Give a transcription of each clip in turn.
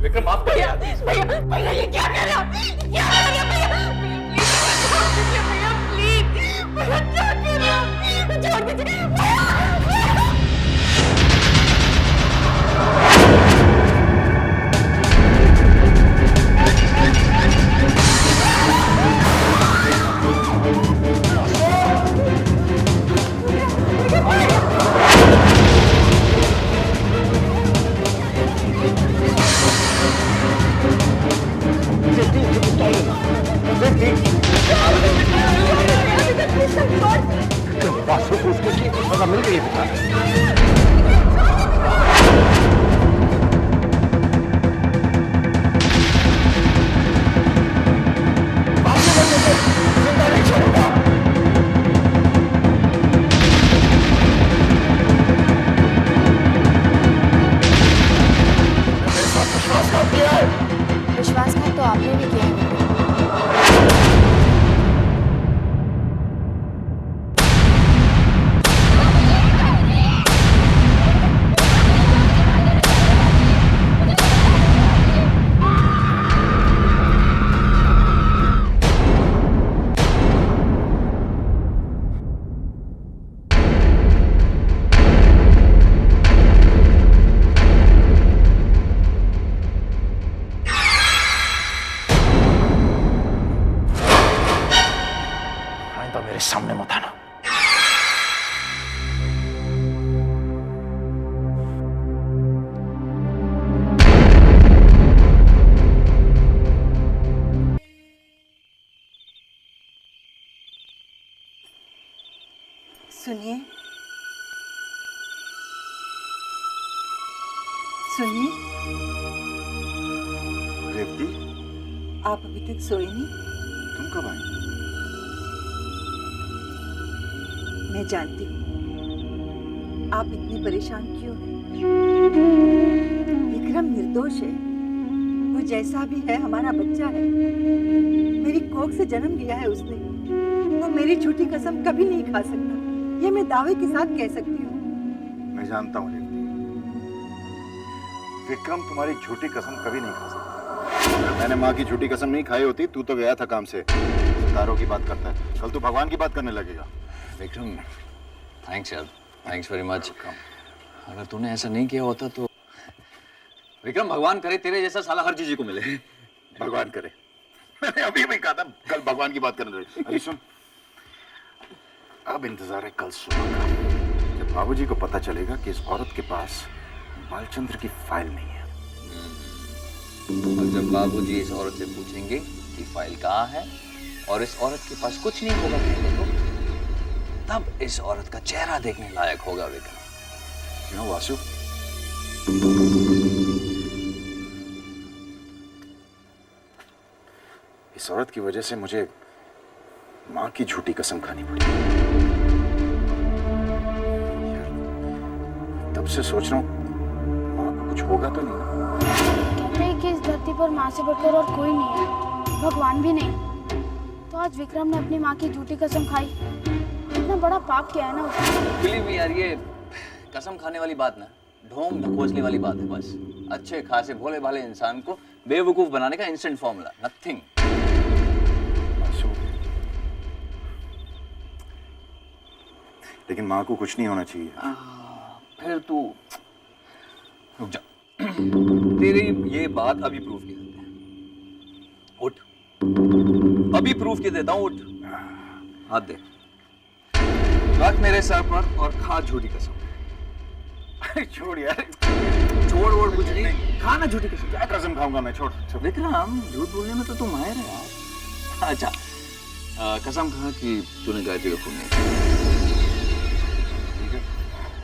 विक्रम माफ कर भैया भैया भैया ये क्या कर रहे हो? क्या कर रहे हो भैया? प्लीज भैया क्या कर रहे हो? छोड़ दीजिए भैया। वासु को उसके लिए कुछ सजा मिल गई है। विश्वासघात तो आपने भी किया है। सामने मत आना। सुनिए सुनिए, रेवती, आप अभी तक सोए नहीं? तुम कब आई? मैं जानती हूँ आप इतनी परेशान क्यों हैं। विक्रम निर्दोष है, वो जैसा भी है हमारा बच्चा है। मेरी कोख से जन्म लिया है उसने। वो मेरी झूठी कसम कभी नहीं खा सकता, ये मैं दावे के साथ कह सकती हूँ। मैं जानता हूँ रेवती, विक्रम तुम्हारी झूठी कसम कभी नहीं खा सकता। मैंने माँ की झूठी कसम नहीं खाई होती, तू तो गया था काम से। सितारों की बात करता है, कल तू भगवान की बात करने लगेगा। विक्रम थैंक्स यार, थैंक्स वेरी मच। अगर तूने ऐसा नहीं किया होता तो विक्रम, भगवान करे तेरे जैसा साला हर चीज को मिले। भगवान करे। मैंने अभी भी कहा था कल भगवान की बात करने लगे। अरे सुन, अब इंतजार है कल सुबह का, जब बाबूजी को पता चलेगा कि इस औरत के पास बालचंद्र की फाइल नहीं है। और जब बाबूजी इस औरत से पूछेंगे कि फाइल कहाँ है और इस औरत के पास कुछ नहीं होगा कहने को, तब इस औरत का चेहरा देखने लायक होगा विक्रम। क्यों वासु? इस औरत की वजह से मुझे माँ की झूठी कसम खानी पड़ी। यार, तब से सोच रहा हूँ माँ को कुछ होगा तो नहीं ना? कहते हैं कि इस धरती पर माँ से बढ़कर और कोई नहीं है, भगवान भी नहीं। तो आज विक्रम ने अपनी माँ की झूठी कसम खाई। इतना बड़ा पाप किया है ना उसने। बिलीव मी यार, ये कसम खाने वाली बात ना ढोंग ढकोसले वाली बात है। बस अच्छे खासे भोले भाले इंसान को बेवकूफ बनाने का इंस्टेंट फॉर्मूला, नथिंग। लेकिन माँ को कुछ नहीं होना चाहिए। फिर तू रुक जा। तेरी ये बात अभी प्रूफ की देते हैं। उठ, अभी प्रूफ की देता हूँ। उठ, हाथ दे, रख मेरे सर पर और खा झूठी कसम। छोड़ यार, छोड़ वोड़ कुछ नहीं, खा ना झूठी कसम। क्या कसम खाऊंगा मैं? छोड़। विक्रम, झूठ बोलने में तो तू माहिर है यार। अच्छा, कसम खा कि तूने गायत्री का खून नहीं किया। ठीक है,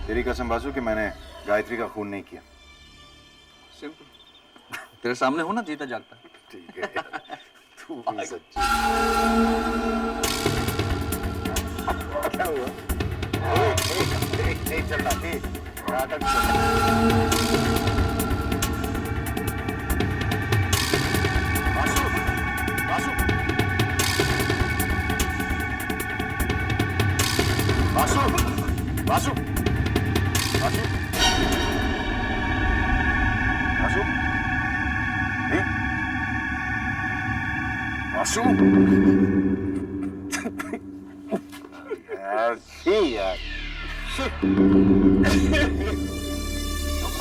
तेरी कसम बासु कि मैंने गायत्री का खून नहीं किया। सिंपल, तेरे सामने हो ना जीता जागता। ठीक है तू भी सच्ची। क्या हुआ? नहीं चल रहा थी नाटक। बासु, बासु, बासु, बासु, बासु, बासु, आंसू? यार छी यार।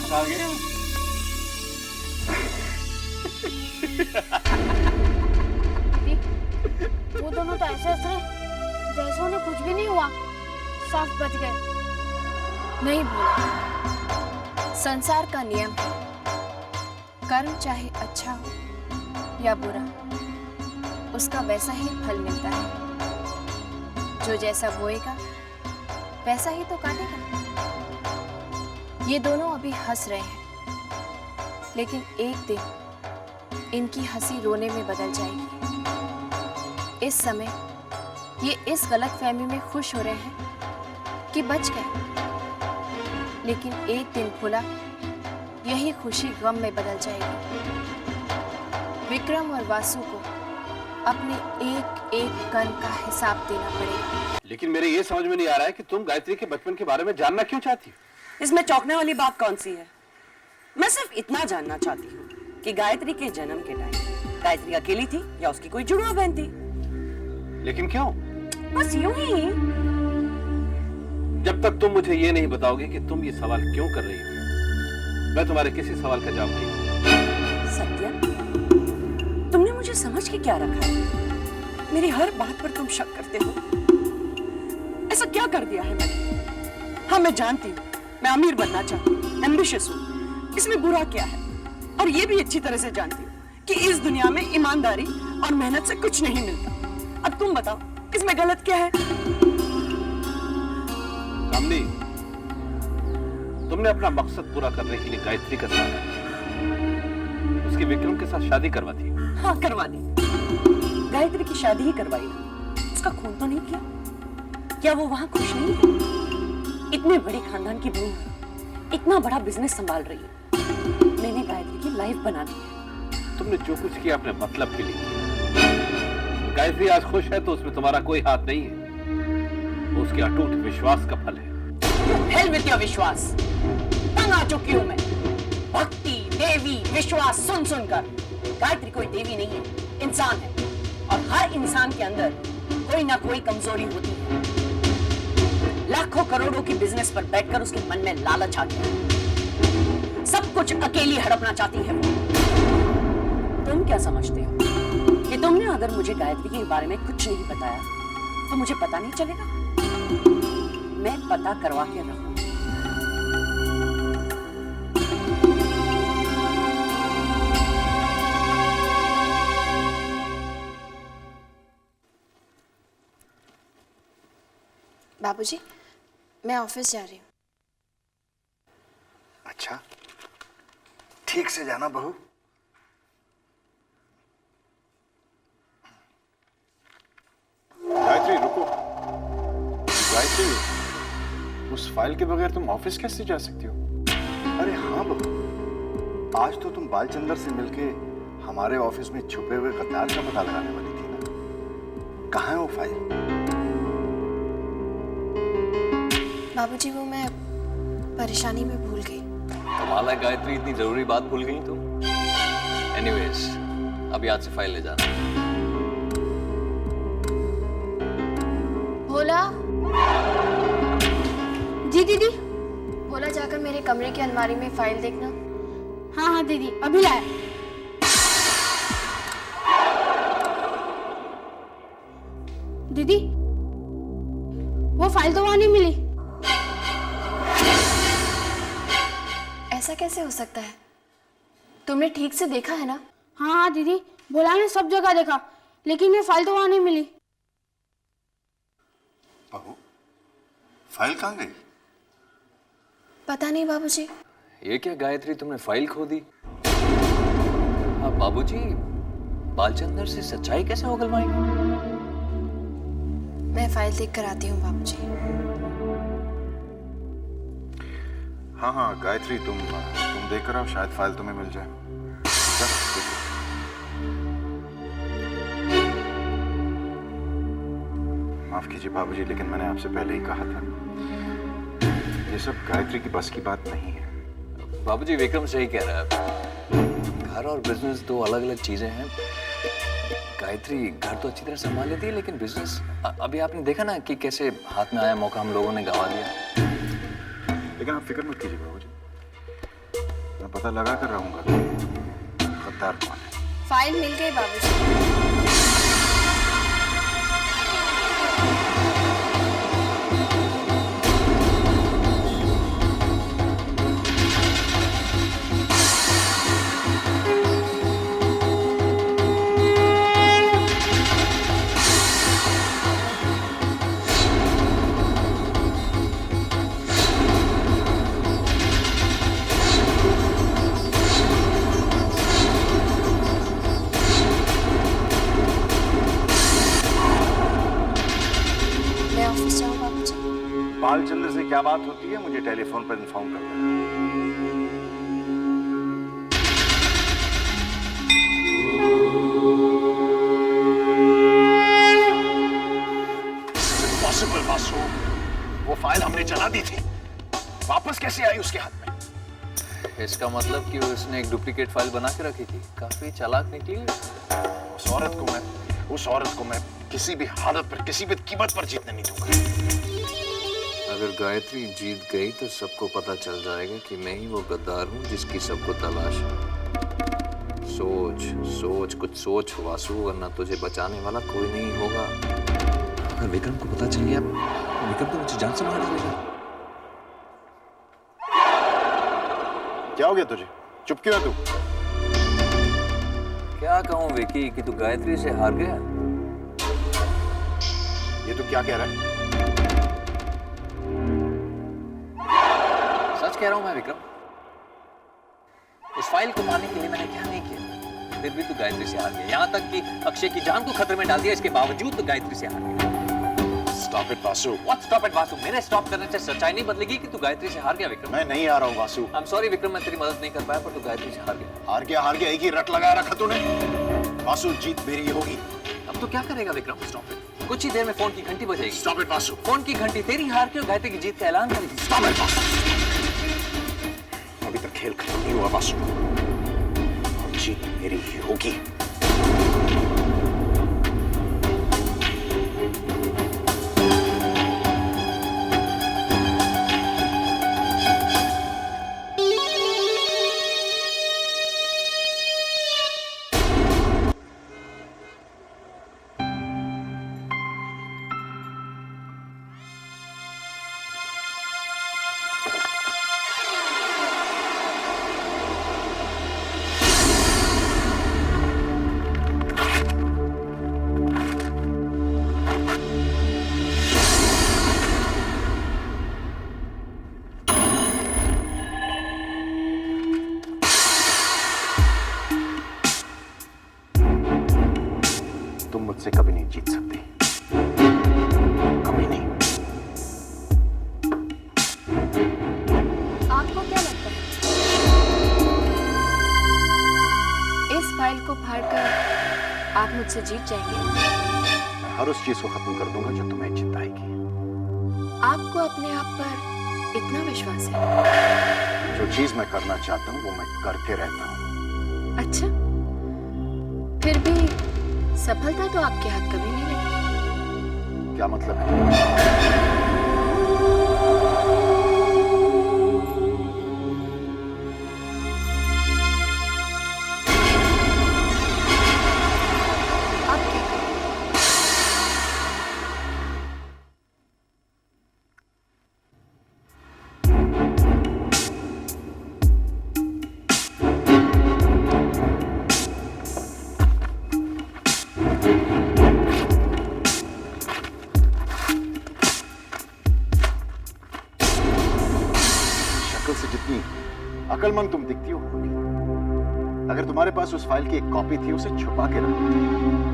आ गया। दीदी, वो दोनों तो ऐसे हंस रहे जैसे उन्हें कुछ भी नहीं हुआ। साफ बच गए। नहीं भूला, संसार का नियम है, कर्म चाहे अच्छा हो या बुरा, उसका वैसा ही फल मिलता है। जो जैसा बोएगा वैसा ही तो काटेगा। ये दोनों अभी हंस रहे हैं, लेकिन एक दिन इनकी हंसी रोने में बदल जाएगी। इस समय ये इस गलतफहमी में खुश हो रहे हैं कि बच गए, लेकिन एक दिन भूला यही खुशी गम में बदल जाएगी। विक्रम और वासु को अपने एक एक कण का हिसाब देना पड़ेगा। लेकिन मेरे ये समझ में नहीं आ रहा है कि तुम गायत्री के बचपन के बारे में जानना क्यों चाहती हो? इसमें चौंकने वाली बात कौन सी है? मैं सिर्फ इतना जानना चाहती हूँ कि गायत्री के जन्म के टाइम गायत्री अकेली थी या उसकी कोई जुड़वा बहन थी? लेकिन क्यों? बस यूं ही। जब तक तुम मुझे ये नहीं बताओगे कि तुम ये सवाल क्यों कर रही हो, मैं तुम्हारे किसी सवाल का जवाब नहीं दूंगा। सत्या, तुमने मुझे समझ के क्या रखा है? मेरी हर बात पर तुम शक करते हो। ऐसा क्या कर दिया है मैंने? हाँ, मैं जानती हूँ, मैं अमीर बनना चाहती हूँ, एम्बिशियस हूँ। इसमें बुरा क्या है? और ये भी अच्छी तरह से जानती हूँ कि इस दुनिया में ईमानदारी और मेहनत से कुछ नहीं मिलता। अब तुम बताओ, इसमें गलत क्या है? सामने तुमने अपना मकसद पूरा करने के लिए गायत्री का साथ दिया। उसकी विक्रम के साथ शादी करवा दी। हाँ, करवा दी। गायत्री की शादी ही करवाई ना, उसका खून तो नहीं किया। क्या वो वहां खुश नहीं है? इतने बड़े खानदान की बहू है, इतना बड़ा बिजनेस संभाल रही है। मैंने गायत्री की लाइफ बना दी है। तुमने जो कुछ किया अपने मतलब के लिए किया। गायत्री आज खुश है तो उसमें तुम्हारा कोई हाथ नहीं है, वो उसके अटूट विश्वास का फल है। हेल विद योर विश्वास। तंग आ चुकी हूं मैं। भक्ति, देवी, विश्वास सुन सुनकर। गायत्री कोई देवी नहीं है, इंसान है, और हर इंसान के अंदर कोई ना कोई कमजोरी होती है। लाखों करोड़ों की बिजनेस पर बैठकर उसके मन में लालच आ गया। सब कुछ अकेली हड़पना चाहती है वो। तुम क्या समझते हो कि तुमने अगर मुझे गायत्री के बारे में कुछ नहीं बताया तो मुझे पता नहीं चलेगा? मैं पता करवा के रहूं। बाबूजी, मैं ऑफिस जा रही हूँ। अच्छा, ठीक से जाना बहू। गायत्री रुको। गायत्री, उस फाइल के बगैर तुम ऑफिस कैसे जा सकती हो? अरे हाँ बहू, आज तो तुम बालचंदर से मिलके हमारे ऑफिस में छुपे हुए गद्दार का पता लगाने वाली थी ना। कहाँ है वो फाइल? बाबूजी, वो मैं परेशानी में भूल गई। कमाल है गायत्री, इतनी जरूरी बात भूल गई तुम। एनीवेज, अभी आज से फाइल ले जाना। भोला। जी दीदी। भोला, जाकर मेरे कमरे की अलमारी में फाइल देखना। हाँ हाँ दीदी, अभी लाया। दीदी, वो फाइल तो वहां नहीं मिली। ऐसा कैसे हो सकता है? तुमने ठीक से देखा है ना? हाँ हाँ दीदी, भोला ने सब जगह देखा, लेकिन ये फाइल तो वहां नहीं मिली। बहू, फाइल कहाँ गई? पता नहीं बाबूजी। ये क्या गायत्री, तुमने फाइल खो दी? अब बाबूजी बालचंदर से सच्चाई कैसे उगलवाएंगे? मैं फाइल देख कर आती हूँ बाबूजी। हाँ हाँ गायत्री, तुम देख कर आओ, शायद फाइल तुम्हें मिल जाए। जा, देखो। माफ कीजिए बाबूजी, लेकिन मैंने आपसे पहले ही कहा था, ये सब गायत्री की बस की बात नहीं है। बाबूजी विक्रम सही कह रहा है, घर और बिजनेस दो अलग अलग चीजें हैं। गायत्री घर तो अच्छी तरह संभाल लेती है, लेकिन बिजनेस अभी आपने देखा ना कि कैसे हाथ में आया मौका हम लोगों ने गंवा दिया। लेकिन आप फिक्र मत कीजिए बाबूजी, मैं पता लगा कर रहूंगा कि गद्दार कौन है। फाइल मिल गई बाबूजी। मैं ऑफिस जाऊँ बाबूजी? बालचंद्र से क्या बात होती है मुझे टेलीफोन पर इन्फॉर्म कर देना। Impossible, वासु। वो फाइल हमने जला दी थी, वापस कैसे आई उसके हाथ में? इसका मतलब कि उसने एक डुप्लीकेट फाइल बना के रखी थी। काफी चालाक निकली। उस औरत को मैं किसी भी हालत पर, किसी भी कीमत पर जीतने नहीं दूंगा। अगर गायत्री जीत गई तो सबको पता चल जाएगा कि मैं ही वो गद्दार हूँ जिसकी सबको तलाश है। सोच सोच, कुछ सोच वासु, वरना तुझे बचाने वाला कोई नहीं होगा। अगर विक्रम को पता चल गया, विक्रम तो मुझे जान से मार देगा। क्या हो गया तुझे? चुप क्यों है तू? क्या कहूँ विकी कि तू गायत्री से हार गया। ये तू क्या कह रहा है? सच कह रहा हूँ मैं विक्रम। उस फाइल को पाने के लिए मैंने क्या नहीं किया, फिर भी तू गायत्री से हार गया। यहाँ तक कि अक्षय की जान को खतरे में डाल दिया, इसके बावजूद तो गायत्री से हार गया। Stop it, Vasu. What stop it, Vasu? मेरे स्टॉप करने से सच्चाई नहीं बदलेगी कि तू गायत्री से हार गया विक्रम। मैं नहीं आ रहा हूँ वासु। I'm sorry विक्रम, मैं तेरी मदद नहीं कर पाया, पर तू गायत्री से हार गया। हार गया, एक ही रट लगा रखा तूने। वासु, जीत मेरी होगी। अब तो क्या करेगा विक्रम? Stop it. कुछ ही देर में फोन की घंटी बजेगी। Stop it, Vasu. फोन की घंटी तेरी हार के और गायत्री की जीत का ऐलान करेगी। Stop it, Vasu. अभी तक खेल खत्म नहीं हुआ वासु, और जीत मेरी ही होगी। तुम मुझसे कभी नहीं जीत सकती, कभी नहीं। आपको क्या लगता है इस फाइल को फाड़कर आप मुझसे जीत जाएंगे? मैं हर उस चीज को खत्म कर दूंगा जो तुम्हें जिताएगी। आपको अपने आप पर इतना विश्वास है? जो चीज मैं करना चाहता हूँ वो मैं करके रहता हूँ। अच्छा, फिर भी सफलता तो आपके हाथ कभी नहीं लगी। क्या मतलब है? आप क्या करें? शक्ल से जितनी अकलमंद तुम दिखती हो, अगर तुम्हारे पास उस फाइल की एक कॉपी थी, उसे छुपा के रखो।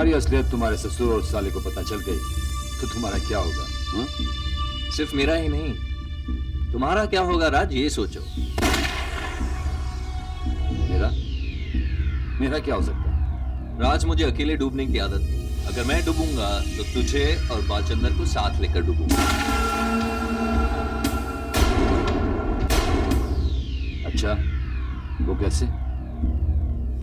हमारी असलियत तुम्हारे ससुर और साले को पता चल गई तो तुम्हारा क्या होगा? हाँ? सिर्फ मेरा ही नहीं, तुम्हारा क्या होगा राज, ये सोचो। मेरा क्या हो सकता है? राज, मुझे अकेले डूबने की आदत है। अगर मैं डूबूंगा तो तुझे और बालचंदर को साथ लेकर डूबूंगा। अच्छा, वो कैसे?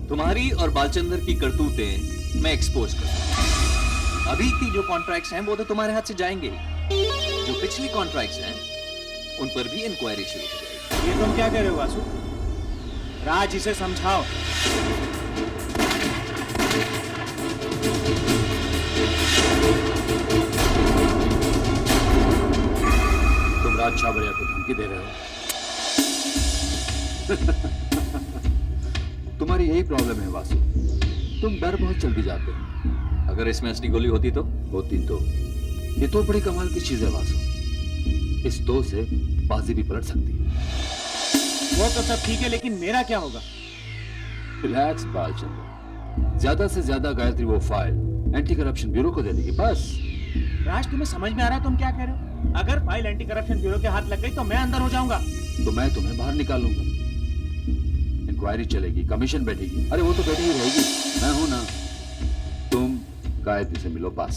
तुम्हारी और बालचंदर की करतूतें मैं एक्सपोज करूंगा। अभी की जो कॉन्ट्रैक्ट्स हैं वो तो तुम्हारे हाथ से जाएंगे ही। जो पिछली कॉन्ट्रैक्ट्स हैं उन पर भी इंक्वायरी शुरू हो जाएगी। ये तुम क्या कह रहे हो वासु? राज, इसे समझाओ। तुम राज छाबरिया को धमकी दे रहे हो? तुम्हारी यही प्रॉब्लम है वासु, तुम डर बहुत जल्दी जाते हो। अगर इसमें असली गोली होती तो ये तो बड़ी कमाल की चीज है वासु। इस दो से बाजी भी पलट सकती है। वो तो सब ठीक है, लेकिन मेरा क्या होगा? रिलैक्स बालचंद्र, ज्यादा से ज्यादा गायत्री वो फाइल एंटी करप्शन ब्यूरो को दे देगी, बस। राज, तुम्हें समझ में आ रहा है तुम क्या कह रहे हो? अगर फाइल एंटी करप्शन ब्यूरो के हाथ लग गई तो मैं अंदर हो जाऊंगा। तो मैं तुम्हें बाहर निकालूंगा, इंक्वायरी चलेगी, कमीशन बैठेगी। अरे वो तो बैठी ही रहेगी, मैं हूं ना। तुम गायत्री से मिलो बस।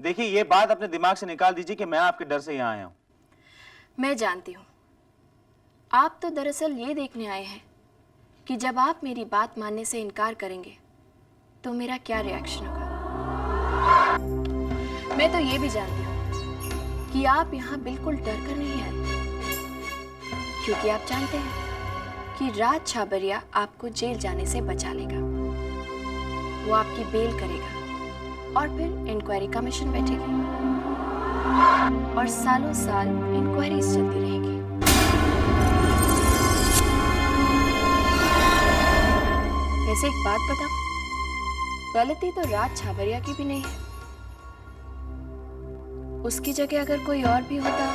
देखिए, ये बात अपने दिमाग से निकाल दीजिए कि मैं आपके डर से यहाँ आया हूँ। मैं जानती हूँ, आप तो दरअसल ये देखने आए हैं कि जब आप मेरी बात मानने से इनकार करेंगे तो मेरा क्या रिएक्शन होगा। मैं तो ये भी जानती हूँ कि आप यहाँ बिल्कुल डर कर नहीं आए, क्योंकि आप जानते हैं कि राज छाबरिया आपको जेल जाने से बचा लेगा। वो आपकी बेल करेगा और फिर इंक्वायरी कमीशन बैठेगी और सालों साल इंक्वायरीज चलती रहेगी। वैसे एक बात बताऊं, गलती तो राज छाबरिया की भी नहीं है। उसकी जगह अगर कोई और भी होता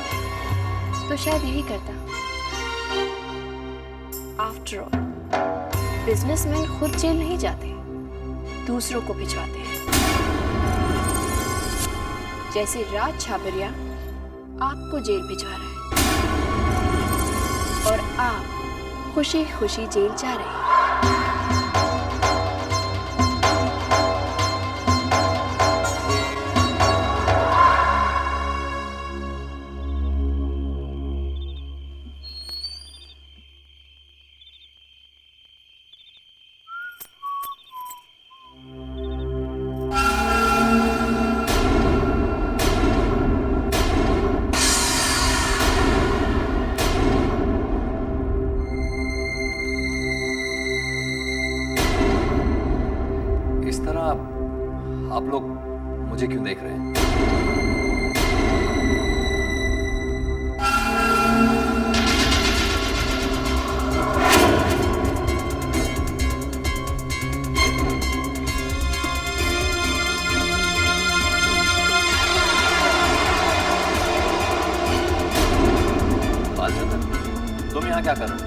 तो शायद यही करता। आफ्टर ऑल, बिजनेसमैन खुद जेल नहीं जाते, दूसरों को भिजवाते हैं। जैसे राज छाबरिया आपको जेल भिजवा रहा है और आप खुशी खुशी जेल जा रहे हैं। आप लोग मुझे क्यों देख रहे हैं? बालचंदर, तुम यहाँ क्या कर रहे हो?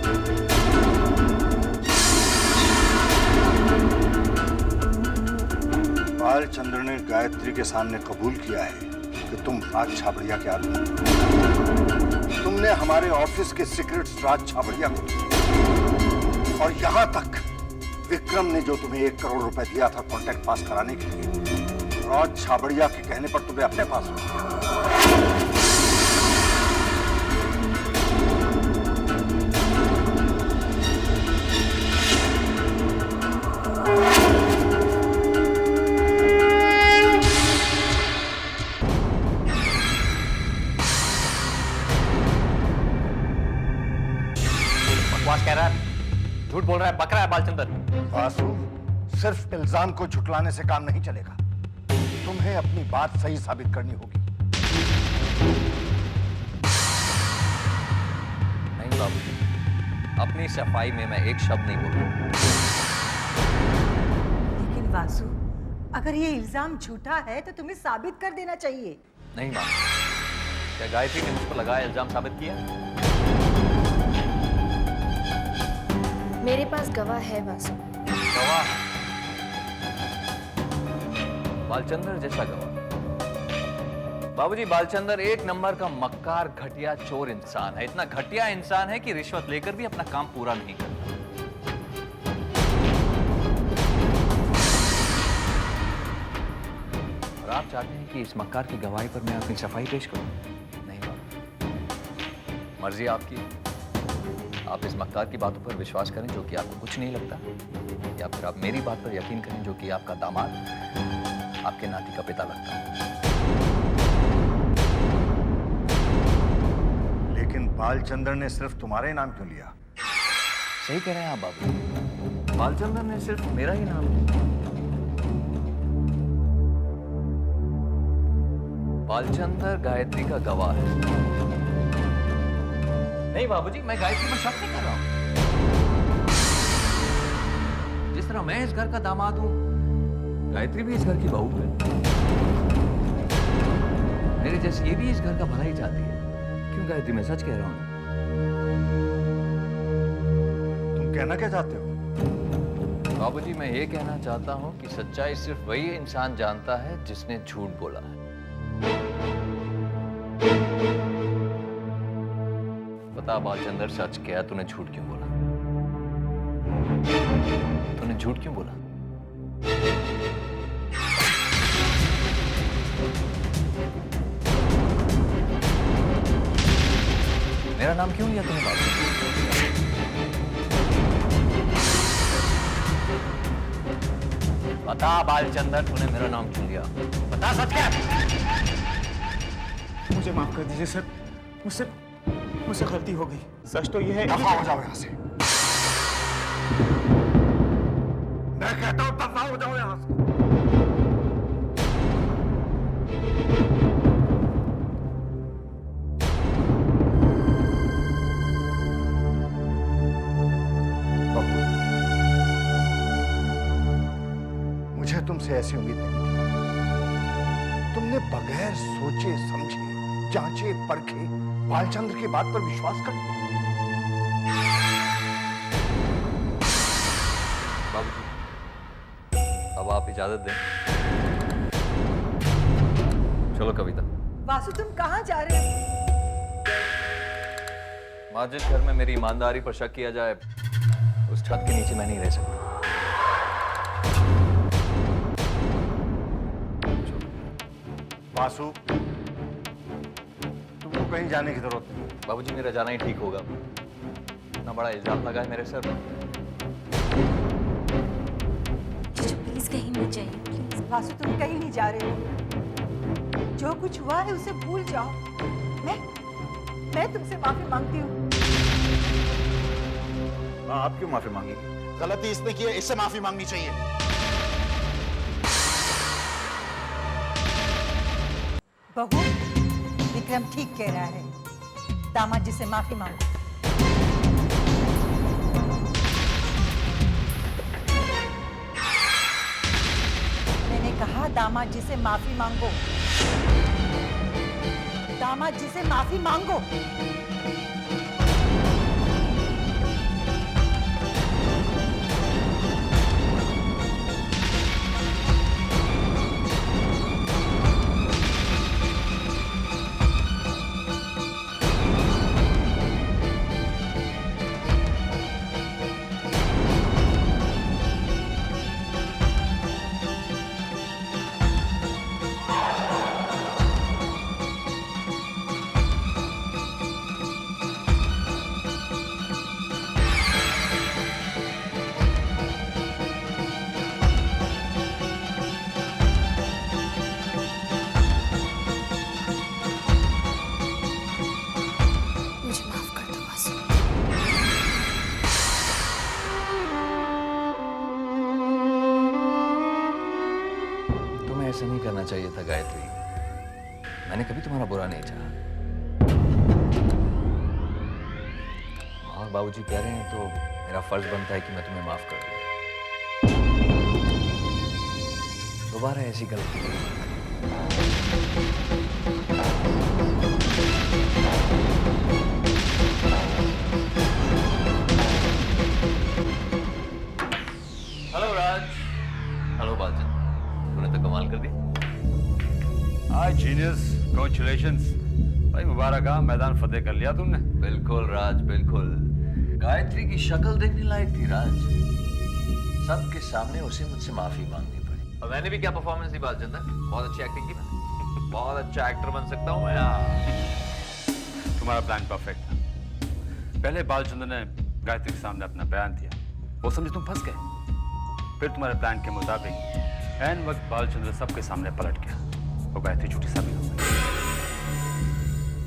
बालचंद्र ने गायत्री के सामने कबूल किया है कि तुम राज छाबड़िया के आदमी हो। तुमने हमारे ऑफिस के सीक्रेट्स राज छाबड़िया को दिए और यहां तक विक्रम ने जो तुम्हें 1 करोड़ रुपए दिया था कॉन्ट्रैक्ट पास कराने के लिए, राज छाबड़िया के कहने पर तुम्हें अपने पास रख लिया। बकवास कह रहा है, झूठ बोल रहा है, बक रहा है बालचंदर। वासु, सिर्फ इल्जाम को झुटलाने से काम नहीं चलेगा। तुम्हें अपनी बात सही साबित करनी होगी। नहीं बाबूजी, अपनी सफाई में मैं एक शब्द नहीं बोलूंगा। लेकिन वासु, अगर ये इल्जाम झूठा है तो तुम्हें साबित कर देना चाहिए। नहीं मां, क्या गायत्री ने मुझ पर लगाया इल्जाम साबित किया? मेरे पास गवाह है वासु। गवाह? बालचंद्र जैसा गवाह? बाबूजी, बालचंद्र एक नंबर का मक्कार, घटिया, चोर इंसान है। इतना घटिया इंसान है कि रिश्वत लेकर भी अपना काम पूरा नहीं करता। और आप चाहते हैं कि इस मक्कार की गवाही पर मैं अपनी सफाई पेश करूं? नहीं बाबू, मर्जी आपकी। आप इस मक्कार की बातों पर विश्वास करें जो कि आपको कुछ नहीं लगता, या फिर आप मेरी बात पर यकीन करें जो कि आपका दामाद आपके नाती का पिता लगता है। लेकिन बालचंद्र ने सिर्फ तुम्हारे नाम क्यों लिया? सही कह रहे हैं आप बाबू, बालचंद्र ने सिर्फ मेरा ही नाम लिया। बालचंद्र गायत्री का गवाह है। नहीं बाबूजी, मैं गायत्री पर शक नहीं कर रहा हूं। जिस तरह मैं इस घर का दामाद हूं, गायत्री भी इस घर की बहू है। मेरे जैसे ये भी इस घर का भला ही चाहती है। क्यों गायत्री, मैं सच कह रहा हूं। तुम कहना क्या चाहते हो? बाबूजी, मैं ये कहना चाहता हूं कि सच्चाई सिर्फ वही इंसान जानता है जिसने झूठ बोला है। बता बालचंद्र, सच क्या? तूने झूठ क्यों बोला? तूने झूठ क्यों बोला? मेरा नाम क्यों लिया तूने बालचंद्र? बता बालचंद्र, तूने मेरा नाम क्यों लिया? बता सच क्या? मुझे माफ कर दीजिए सर, मुझसे गलती हो गई। सच तो यह है। दफा हो जाओ यहाँ से। मैं कहता हूँ दफा हो जाओ यहाँ से। मुझे तुमसे ऐसी उम्मीद नहीं थी। तुमने बगैर सोचे समझे, जांचे परखे बालचंद्र की बात पर विश्वास कर लिया। बाबूजी, अब आप इजाजत दें। चलो कविता। वासु, तुम कहाँ जा रहे हो? माँ, जिस घर में मेरी ईमानदारी पर शक किया जाए, उस छत के नीचे मैं नहीं रह सकता। वासु, तुमको कहीं जाने की जरूरत नहीं। बाबूजी, मेरा जाना ही ठीक होगा। इतना बड़ा इल्जाम लगा है मेरे सर पर। प्लीज कहीं मत जाइए, प्लीज। वासु, तुम कहीं नहीं जा रहे हो। जो कुछ हुआ है उसे भूल जाओ। मैं तुमसे माफी मांगती हूँ। आप क्यों माफी मांगेंगे? गलती इसने की है, इससे माफी मांगनी चाहिए। बहू, विक्रम ठीक कह रहा है। दामाद जी से माफी मांगो। मैंने कहा दामाद जी से माफी मांगो। दामाद जी से माफी मांगो। ऐसा नहीं करना चाहिए था गायत्री। मैंने कभी तुम्हारा बुरा नहीं चाहा। और बाबूजी कह रहे हैं तो मेरा फर्ज बनता है कि मैं तुम्हें माफ कर दूं। दोबारा ऐसी गलती नहीं। हाय जीनियस, कांग्रेचुलेशंस भाई, मुबारक, मैदान फतेह कर लिया तुमने। बिल्कुल राज, बिल्कुल। गायत्री की शक्ल देखने लायक थी राज। सबके सामने उसे मुझसे माफी मांगनी पड़ी। और मैंने भी क्या परफॉर्मेंस दी बालचंदर, बहुत अच्छी एक्टिंग की मैंने। बहुत अच्छा एक्टर बन सकता हूँ मैं। तुम्हारा प्लान परफेक्ट था। पहले बालचंद्र ने गायत्री के सामने अपना बयान दिया, वो समझे तुम फंस गए। फिर तुम्हारे प्लान के मुताबिक ऐन वक्त बालचंद्र सबके सामने पलट गया, वो गायत्री झूठी साबित हो गई।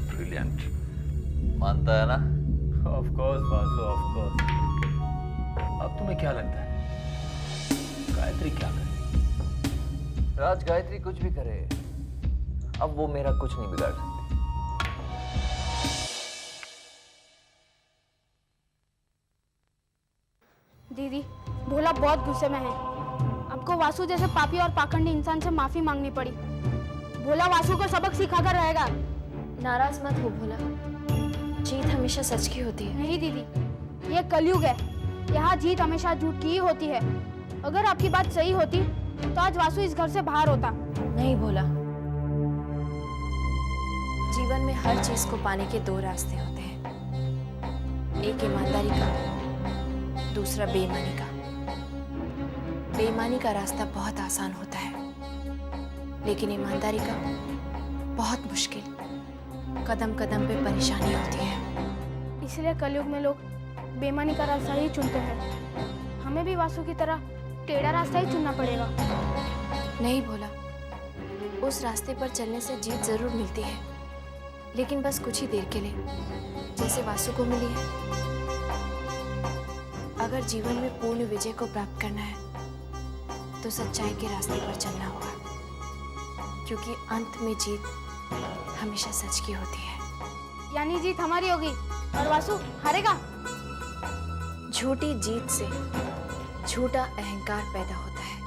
ब्रिलियंट। मानता है ना? Of course Basu, of course. अब तुम्हें क्या लगता है गायत्री क्या करे? राज, गायत्री कुछ भी करे, अब वो मेरा कुछ नहीं बिगाड़ सकती। दीदी, भोला बहुत गुस्से में है। आपको वासु जैसे पापी और पाखंडी इंसान से माफी मांगनी पड़ी। भोला वासु को सबक सिखाकर रहेगा। नाराज मत हो भोला, जीत हमेशा सच की होती है। नहीं दीदी, ये कलयुग है, यहाँ जीत हमेशा झूठ की ही होती है। अगर आपकी बात सही होती तो आज वासु इस घर से बाहर होता। नहीं भोला, जीवन में हर चीज को पाने के दो रास्ते होते हैं, एक ईमानदारी का, दूसरा बेईमानी का। बेईमानी का रास्ता बहुत आसान होता है, लेकिन ईमानदारी का बहुत मुश्किल। कदम कदम पे परेशानी होती है। इसलिए कलयुग में लोग बेईमानी का रास्ता ही चुनते हैं। हमें भी वासु की तरह टेढ़ा रास्ता ही चुनना पड़ेगा। नहीं भोला, उस रास्ते पर चलने से जीत जरूर मिलती है, लेकिन बस कुछ ही देर के लिए, जैसे वासु को मिली है। अगर जीवन में पूर्ण विजय को प्राप्त करना है तो सच्चाई के रास्ते पर चलना होगा, क्योंकि अंत में जीत हमेशा सच की होती है। यानी जीत हमारी होगी और वासु हारेगा। झूठी जीत से झूठा अहंकार पैदा होता है,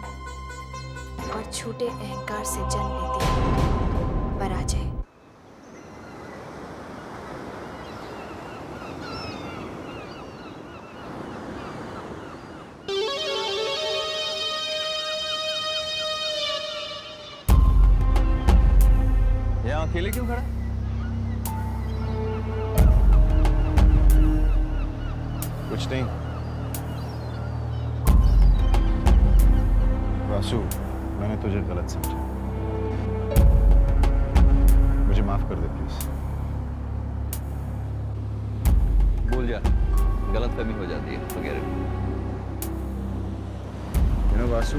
और झूठे अहंकार से जन्म लेती है पराजय। यहाँ अकेले क्यों खड़ा? कुछ नहीं वासु, मैंने तुझे गलत समझा, मुझे माफ कर दे प्लीज। भूल जा, गलतफहमी हो जाती है वगैरह। वासु,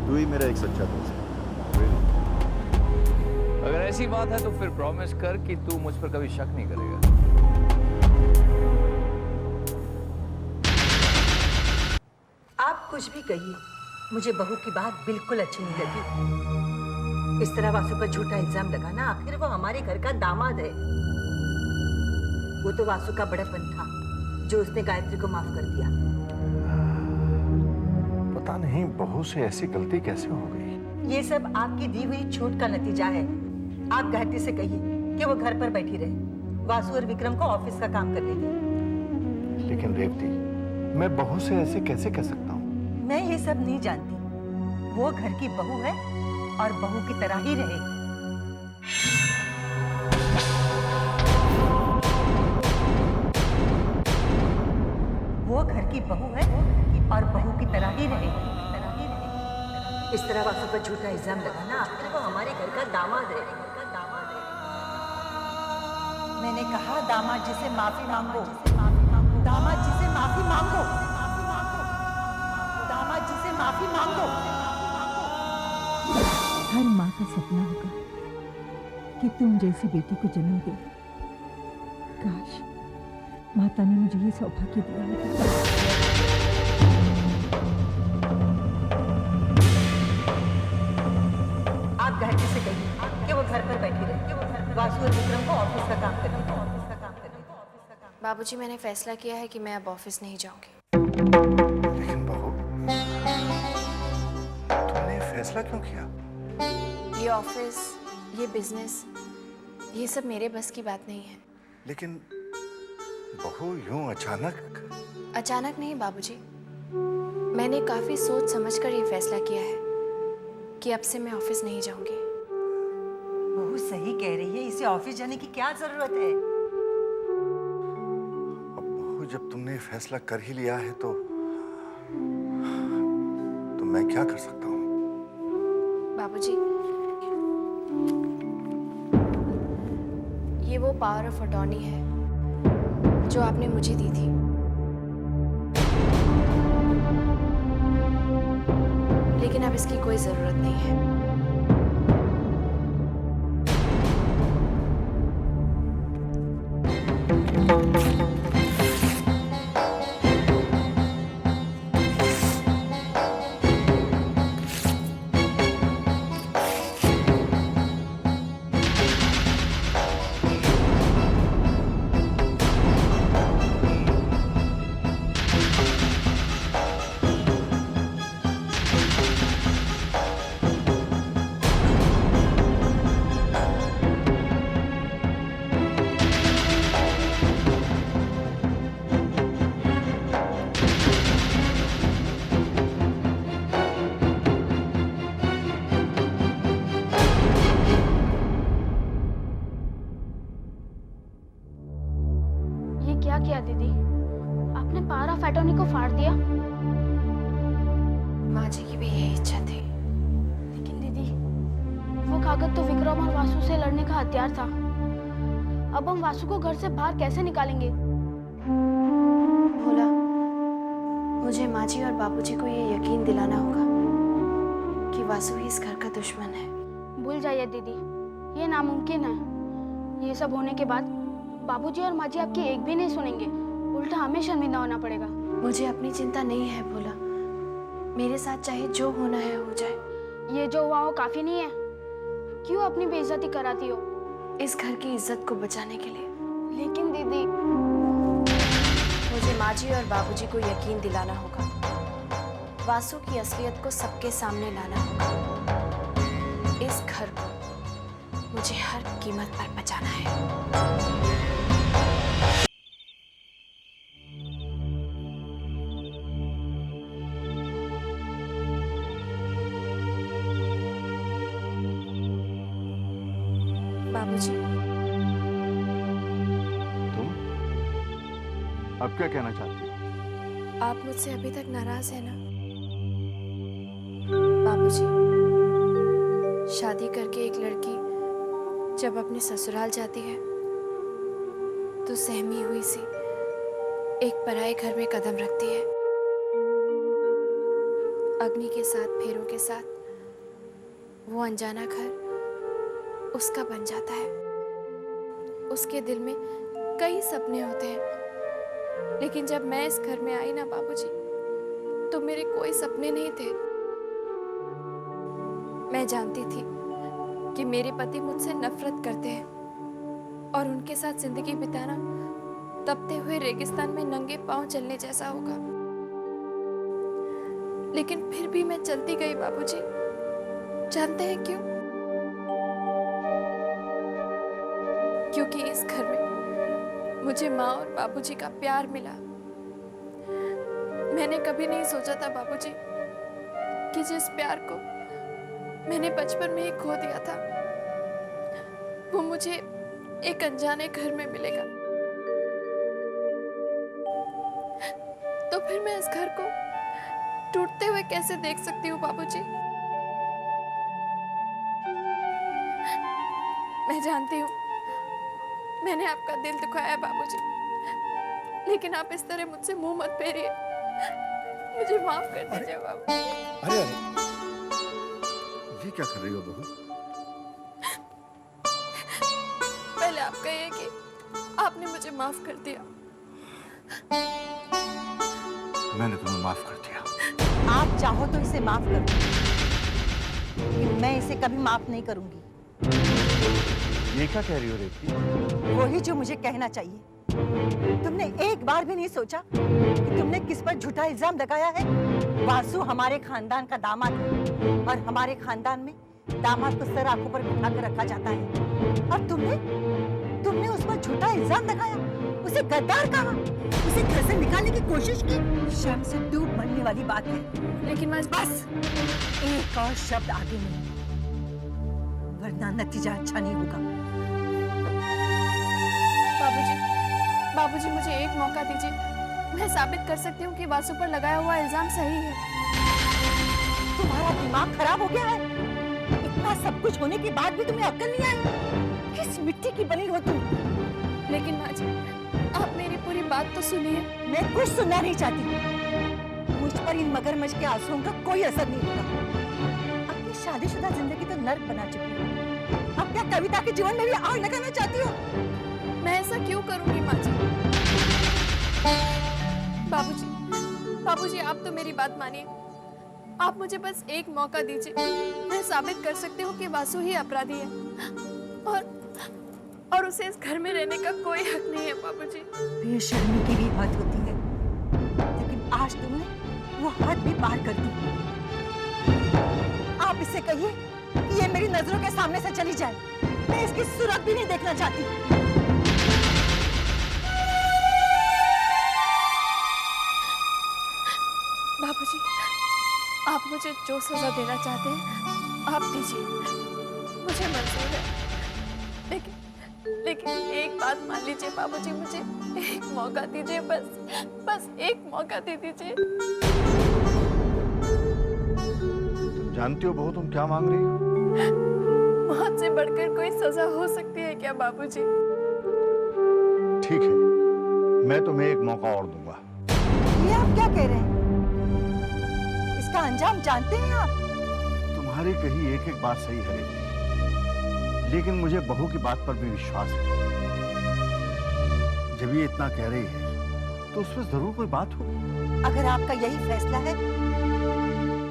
तू ही मेरा एक सच्चा दोस्त है। अगर ऐसी बात है तो फिर प्रॉमिस कर कि तू मुझ पर कभी शक नहीं करेगा। आप कुछ भी कहिए, मुझे बहू की बात बिल्कुल अच्छी नहीं लगी। इस तरह वासु पर झूठा इल्जाम लगाना, आखिर वो हमारे घर का दामाद है। वो तो वासु का बड़प्पन था जो उसने गायत्री को माफ कर दिया। पता नहीं बहू से ऐसी गलती कैसे हो गई। ये सब आपकी दी हुई छूट का नतीजा है। आप गायत्री से कहिए कि वो घर पर बैठी रहे, वासु और विक्रम को ऑफिस का काम करने दें। लेकिन रेवती, मैं बहू से ऐसे कैसे कह सकता हूँ? मैं ये सब नहीं जानती। वो घर की बहू है और बहू की तरह ही रहेगी। वो घर की बहू है और बहू की तरह ही रहेगी। इस तरह वासु पर झूठा इल्जाम लगाना, आखिर वो हमारे घर का दामाद है। मैंने कहा दामाद जी से माफी मांगो, दामाद जी से माफी मांगो, दामाद जी से माफी मांगो। हर माँ का सपना होगा कि तुम जैसी बेटी को जन्म दे। काश माता ने मुझे ये सौभाग्य दिया होता। आप गायत्री से कहिए कि वो घर पर बैठी रहे, वासु और विक्रम को ऑफिस का काम करने दो। बाबूजी, मैंने फैसला किया है कि मैं अब ऑफिस नहीं जाऊंगी। लेकिन बहू, तुमने फैसला क्यों किया? ये ऑफिस, ये बिजनेस, ये सब मेरे बस की बात नहीं है। लेकिन बहू यूं अचानक? अचानक नहीं बाबूजी, मैंने काफी सोच समझकर ये फैसला किया है कि अब से मैं ऑफिस नहीं जाऊंगी। बहू सही कह रही है, इसे ऑफिस जाने की क्या जरूरत है? अब बहू, जब तुमने ये फैसला कर ही लिया है तो मैं क्या कर सकता हूँ? बाबूजी, ये वो पावर ऑफ अटॉर्नी है जो आपने मुझे दी थी। लेकिन अब इसकी कोई जरूरत नहीं है। क्या किया दीदी? आपने पावर ऑफ अटॉर्नी को फाड़ दिया? माँ जी की भी यही इच्छा थी। लेकिन दीदी, वो कागज तो विक्रम और वासु से लड़ने का हथियार था। अब हम वासु को घर से बाहर कैसे निकालेंगे? भोला, मुझे माँ जी और बाबूजी को ये यकीन दिलाना होगा कि वासु ही इस घर का दुश्मन है। भूल जाइए दीदी, ये नामुमकिन है। ये सब होने के बाद बाबूजी और माँ जी आपकी एक भी नहीं सुनेंगे, उल्टा हमें शर्मिंदा होना पड़ेगा। मुझे अपनी चिंता नहीं है भोला, मेरे साथ चाहे जो होना है हो जाए। ये जो हुआ हो काफी नहीं है? क्यों अपनी बेइज्जती कराती हो? इस घर की इज्जत को बचाने के लिए। लेकिन दीदी, मुझे माँ जी और बाबूजी को यकीन दिलाना होगा, वासु की असलियत को सबके सामने लाना होगा। इस घर को मुझे हर कीमत पर बचाना है। बाबूजी, तुम अब क्या कहना चाहती हो? आप मुझसे अभी तक नाराज हैं ना? बाबूजी, शादी करके एक लड़की जब अपने ससुराल जाती है तो सहमी हुई सी एक पराये घर में कदम रखती है। अग्नि के साथ, फेरों के साथ वो अनजाना घर उसका बन जाता है। उसके दिल में कई सपने होते हैं, लेकिन जब मैं इस घर में आई ना बाबूजी, तो मेरे कोई सपने नहीं थे। मैं जानती थी कि मेरे पति मुझसे नफरत करते हैं और उनके साथ जिंदगी बिताना तपते हुए रेगिस्तान में नंगे पांव चलने जैसा होगा। लेकिन फिर भी मैं चलती गई बाबूजी। जानते हैं क्यों? क्योंकि इस घर में मुझे माँ और बाबूजी का प्यार मिला। मैंने कभी नहीं सोचा था बाबूजी कि जिस प्यार को मैंने बचपन में ही खो दिया था, वो मुझे एक अनजाने घर में मिलेगा। तो फिर मैं इस घर को टूटते हुए कैसे देख सकती हूँ बाबूजी? मैं जानती हूँ मैंने आपका दिल दुखाया बाबूजी, लेकिन आप इस तरह मुझसे मुंह मत फेरिए। मुझे माफ कर दीजिए बाबू। अरे अरे, ये क्या कर रही हो बहू? पहले आप कहिए कि आपने मुझे माफ कर दिया। मैंने तुम्हें माफ कर दिया। आप चाहो तो इसे माफ कर दो, लेकिन मैं इसे कभी माफ नहीं करूंगी। ये क्या कह रही हो रेवती? वही जो मुझे कहना चाहिए। तुमने एक बार भी नहीं सोचा कि तुमने किस पर झूठा इल्जाम लगाया है? वासु हमारे खानदान का दामाद है और हमारे खानदान में दामाद को सर आंखों पर बिठा कर रखा जाता है, और तुमने उस पर झूठा इल्जाम लगाया, उसे गद्दार कहा, उसे घर से निकालने की कोशिश की। शर्म से डूब मरने वाली बात है। लेकिन मैं बस एक और शब्द आगे नहीं, वरना नतीजा अच्छा नहीं होगा। बाबूजी मुझे एक मौका दीजिए। मैं साबित कर सकती हूँ कि वासु पर लगाया हुआ इल्जाम सही है। तुम्हारा दिमाग खराब हो गया है? इतना सब कुछ होने के बाद भी तुम्हें अक्ल नहीं आई? किस मिट्टी की बनी हो तुम? लेकिन माँ जी, आप मेरी पूरी बात तो सुनिए। मैं कुछ सुनना नहीं चाहती। मुझ पर इन मगरमच्छ के आंसुओं का कोई असर नहीं होगा। अपनी शादीशुदा जिंदगी तो नर्क बना चुकी हो। अब क्या कविता के जीवन में भी आग लगाना चाहती हो? मैं ऐसा क्यों करूंगी माँ जी? बाबूजी आप तो मेरी बात मानिए। आप मुझे बस एक मौका दीजिए। मैं साबित कर सकती हूँ कि वासु ही अपराधी है और उसे इस घर में रहने का कोई हक नहीं है बाबूजी। बेशर्मी की भी हद होती है, लेकिन आज तुमने वो हद भी पार कर दी। आप इससे कहिए कि ये मेरी नजरों के सामने से चली जाए। मैं इसकी सुरत भी नहीं देखना चाहती। बाबूजी, आप मुझे जो सजा देना चाहते हैं आप दीजिए, मुझे मंजूर है। लेकिन एक बात मान लीजिए बाबूजी, मुझे एक मौका दीजिए, बस एक मौका दे दीजिए। तुम जानती हो बहू तुम क्या मांग रही हो? मौत से बढ़कर कोई सजा हो सकती है क्या बाबूजी? ठीक है, मैं तुम्हें एक मौका और दूंगा। ये आप क्या कह रहे हैं? इसका अंजाम जानते हैं आप? तुम्हारी कही एक एक बात सही है, लेकिन मुझे बहू की बात पर भी विश्वास है। जब ये इतना कह रही है तो उसमें जरूर कोई बात हो। अगर आपका यही फैसला है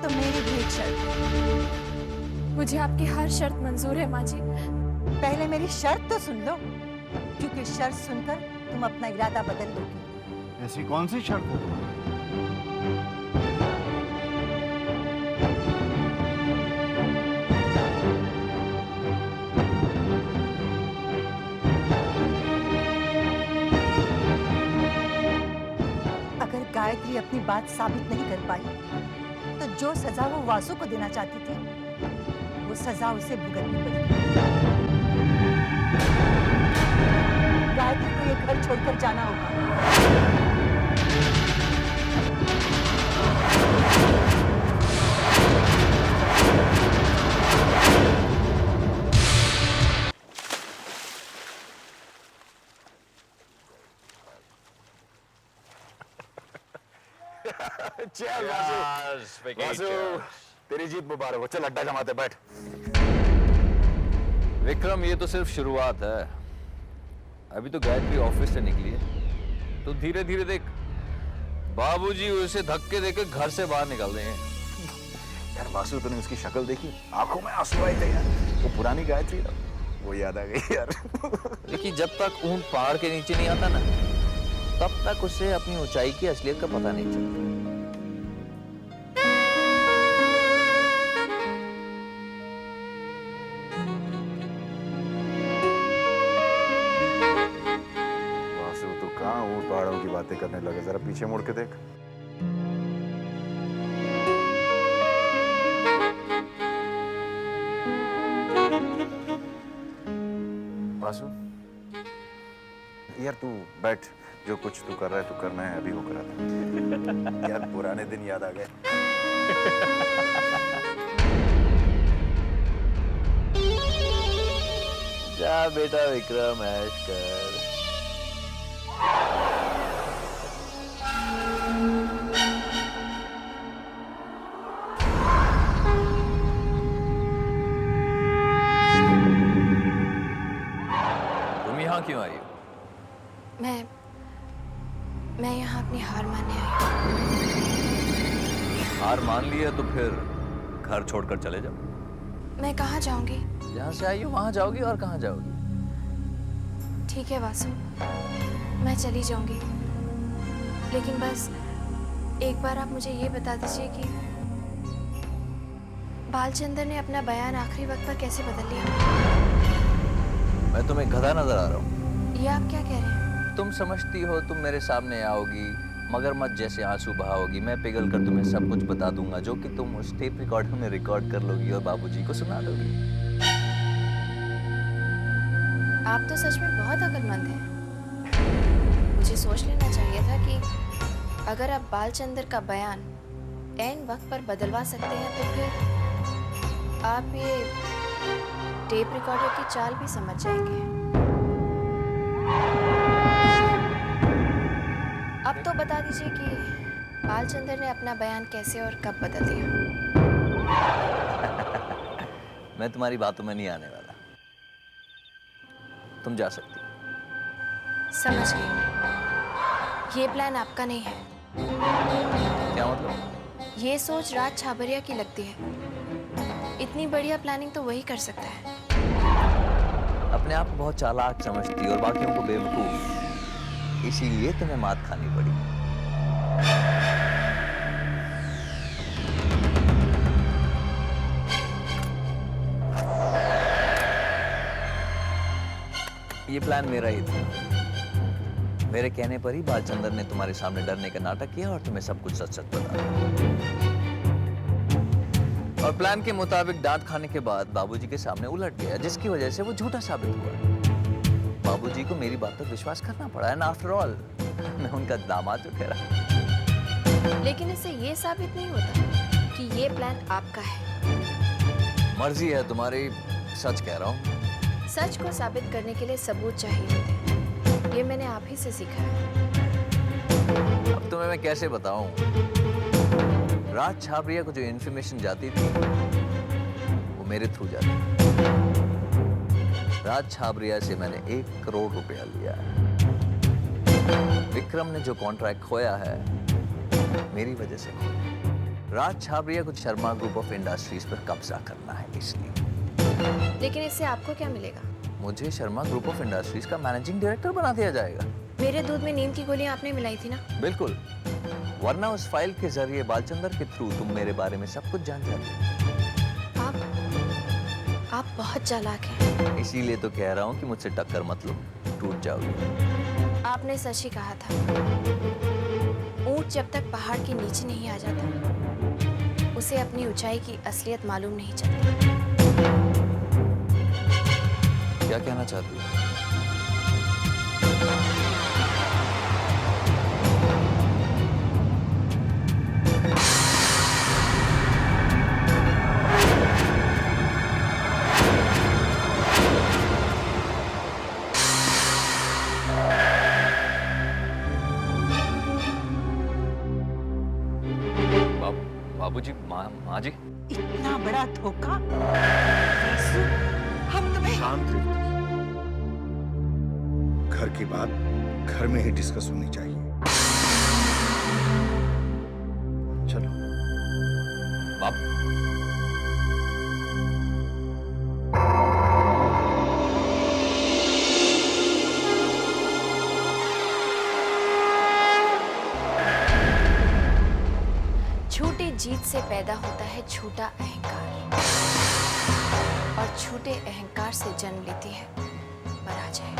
तो मेरी भी एक शर्त है। मुझे आपकी हर शर्त मंजूर है माँ जी। पहले मेरी शर्त तो सुन लो, क्योंकि शर्त सुनकर तुम अपना इरादा बदल दोगी। ऐसी कौन सी शर्त है तुम्हारी? गायत्री अपनी बात साबित नहीं कर पाई तो जो सजा वो वासु को देना चाहती थी वो सजा उसे भुगतनी पड़ी। गायत्री को ये घर छोड़कर जाना होगा। चल वासु, तेरी जीत मुबारक हो। चल अड्डा जमाते बैठ। विक्रम, ये तो सिर्फ शुरुआत है। अभी तो गायत्री ऑफिस से निकली है, तो धीरे धीरे देख, बाबूजी उसे धक्के देकर घर से बाहर निकाल देंगे। यार वासु, तूने उसकी शक्ल देखी? आंखों में आंसू आए थे यार। वो पुरानी गायत्री ना, वो याद आ गई यार। देखिए, जब तक ऊंट पहाड़ के नीचे नहीं आता ना, तब तक उसे अपनी ऊंचाई की असलियत का पता नहीं चलता। वासु, तू कहाँ ऊंट पहाड़ों की बातें करने लगे? जरा पीछे मुड़ के देख। वासु, यार तू बैठ। जो कुछ तू कर रहा है, तू करना है, अभी वो करा था। यार पुराने दिन याद आ गए। जा बेटा विक्रम, ऐश कर। तुम यहाँ क्यों आई हो? मैं यहाँ अपनी हार मानने आई हूँ। हार मान लिया तो फिर घर छोड़कर चले जाओ। मैं कहाँ जाऊँगी? जहाँ से आई हो वहाँ जाओगी, और कहाँ जाओगी? ठीक है वासु, मैं चली जाऊँगी, लेकिन बस एक बार आप मुझे ये बता दीजिए कि बालचंद्र ने अपना बयान आखिरी वक्त पर कैसे बदल लिया? मैं तुम्हें गधा नजर आ रहा हूँ? ये आप क्या कह रहे हैं? तुम समझती हो तुम मेरे सामने आओगी, मगरमच्छ जैसे आंसू बहाओगी, मैं पिघल कर तुम्हें सब कुछ बता दूंगा, जो कि तुम उस टेप रिकॉर्डर में रिकॉर्ड कर लोगी और बाबूजी को सुना दोगी। आप तो सच में बहुत अक्लमंद हैं। मुझे सोच लेना चाहिए था कि अगर आप बालचंद्र का बयान ऐन वक्त पर बदलवा सकते हैं तो फिर आप ये टेप रिकॉर्डर की चाल भी समझ जाएंगे। अब तो बता दीजिए कि बालचंद्र ने अपना बयान कैसे और कब बदल दिया। मैं तुम्हारी बातों में नहीं आने वाला, तुम जा सकती हो। समझ गई। ये प्लान आपका नहीं है। क्या मतलब? ये सोच राज छाबरिया की लगती है। इतनी बढ़िया प्लानिंग तो वही कर सकता है। अपने आप को बहुत चालाक समझती और बाकियों को बेवकूफ, इसीलिए तुम्हें मात खानी पड़ी। ये प्लान मेरा ही था। मेरे कहने पर ही बालचंद्र ने तुम्हारे सामने डरने का नाटक किया और तुम्हें सब कुछ सच सच बता दिया। और प्लान के मुताबिक डांट खाने के बाद बाबूजी के सामने उलट गया, जिसकी वजह से वो झूठा साबित हुआ। बाबूजी को मेरी बात पर विश्वास करना पड़ा, एंड आफ्टर ऑल मैं उनका दामाद जो ठहरा। लेकिन इससे ये साबित नहीं होता कि ये प्लान आपका है। मर्जी है तुम्हारी, सच कह रहा हूँ। सच को साबित करने के लिए सबूत चाहिए होते हैं। ये मैंने आप ही से सीखा है। अब तुम्हें मैं कैसे बताऊं? राज छाबरिया को जो इन्फॉर्मेशन जाती थी वो मेरे थ्रू जाती थी। राज छाबरिया से मैंने 1 करोड़ रुपया लिया है। विक्रम ने जो कॉन्ट्रैक्ट खोया है मेरी वजह से खोया। राज छाबरिया को शर्मा ग्रुप ऑफ इंडस्ट्रीज पर कब्जा करना है, इसलिए। लेकिन इससे आपको क्या मिलेगा? मुझे शर्मा ग्रुप ऑफ इंडस्ट्रीज का मैनेजिंग डायरेक्टर बना दिया जाएगा। मेरे दूध में नींद की गोलियां आपने मिलाई थी ना? बिल्कुल, वरना उस फाइल के जरिए बालचंद्र के थ्रू तुम मेरे बारे में सब कुछ जान जाती। आप बहुत चालाक हैं। इसीलिए तो कह रहा हूँ कि मुझसे टक्कर मत लो, टूट जाओगे। आपने सच ही कहा था। ऊंट जब तक पहाड़ के नीचे नहीं आ जाता, उसे अपनी ऊंचाई की असलियत मालूम नहीं चलती। क्या कहना चाहती हो? बाबूजी, माँ जी। इतना बड़ा धोखा। हम तुम्हें शांत रहिए। घर की बात घर में ही डिस्कस होनी चाहिए। चलो। बाप। झूठी जीत से पैदा होता है झूठा अहंकार, और झूठे अहंकार से जन्म लेती है पराजय।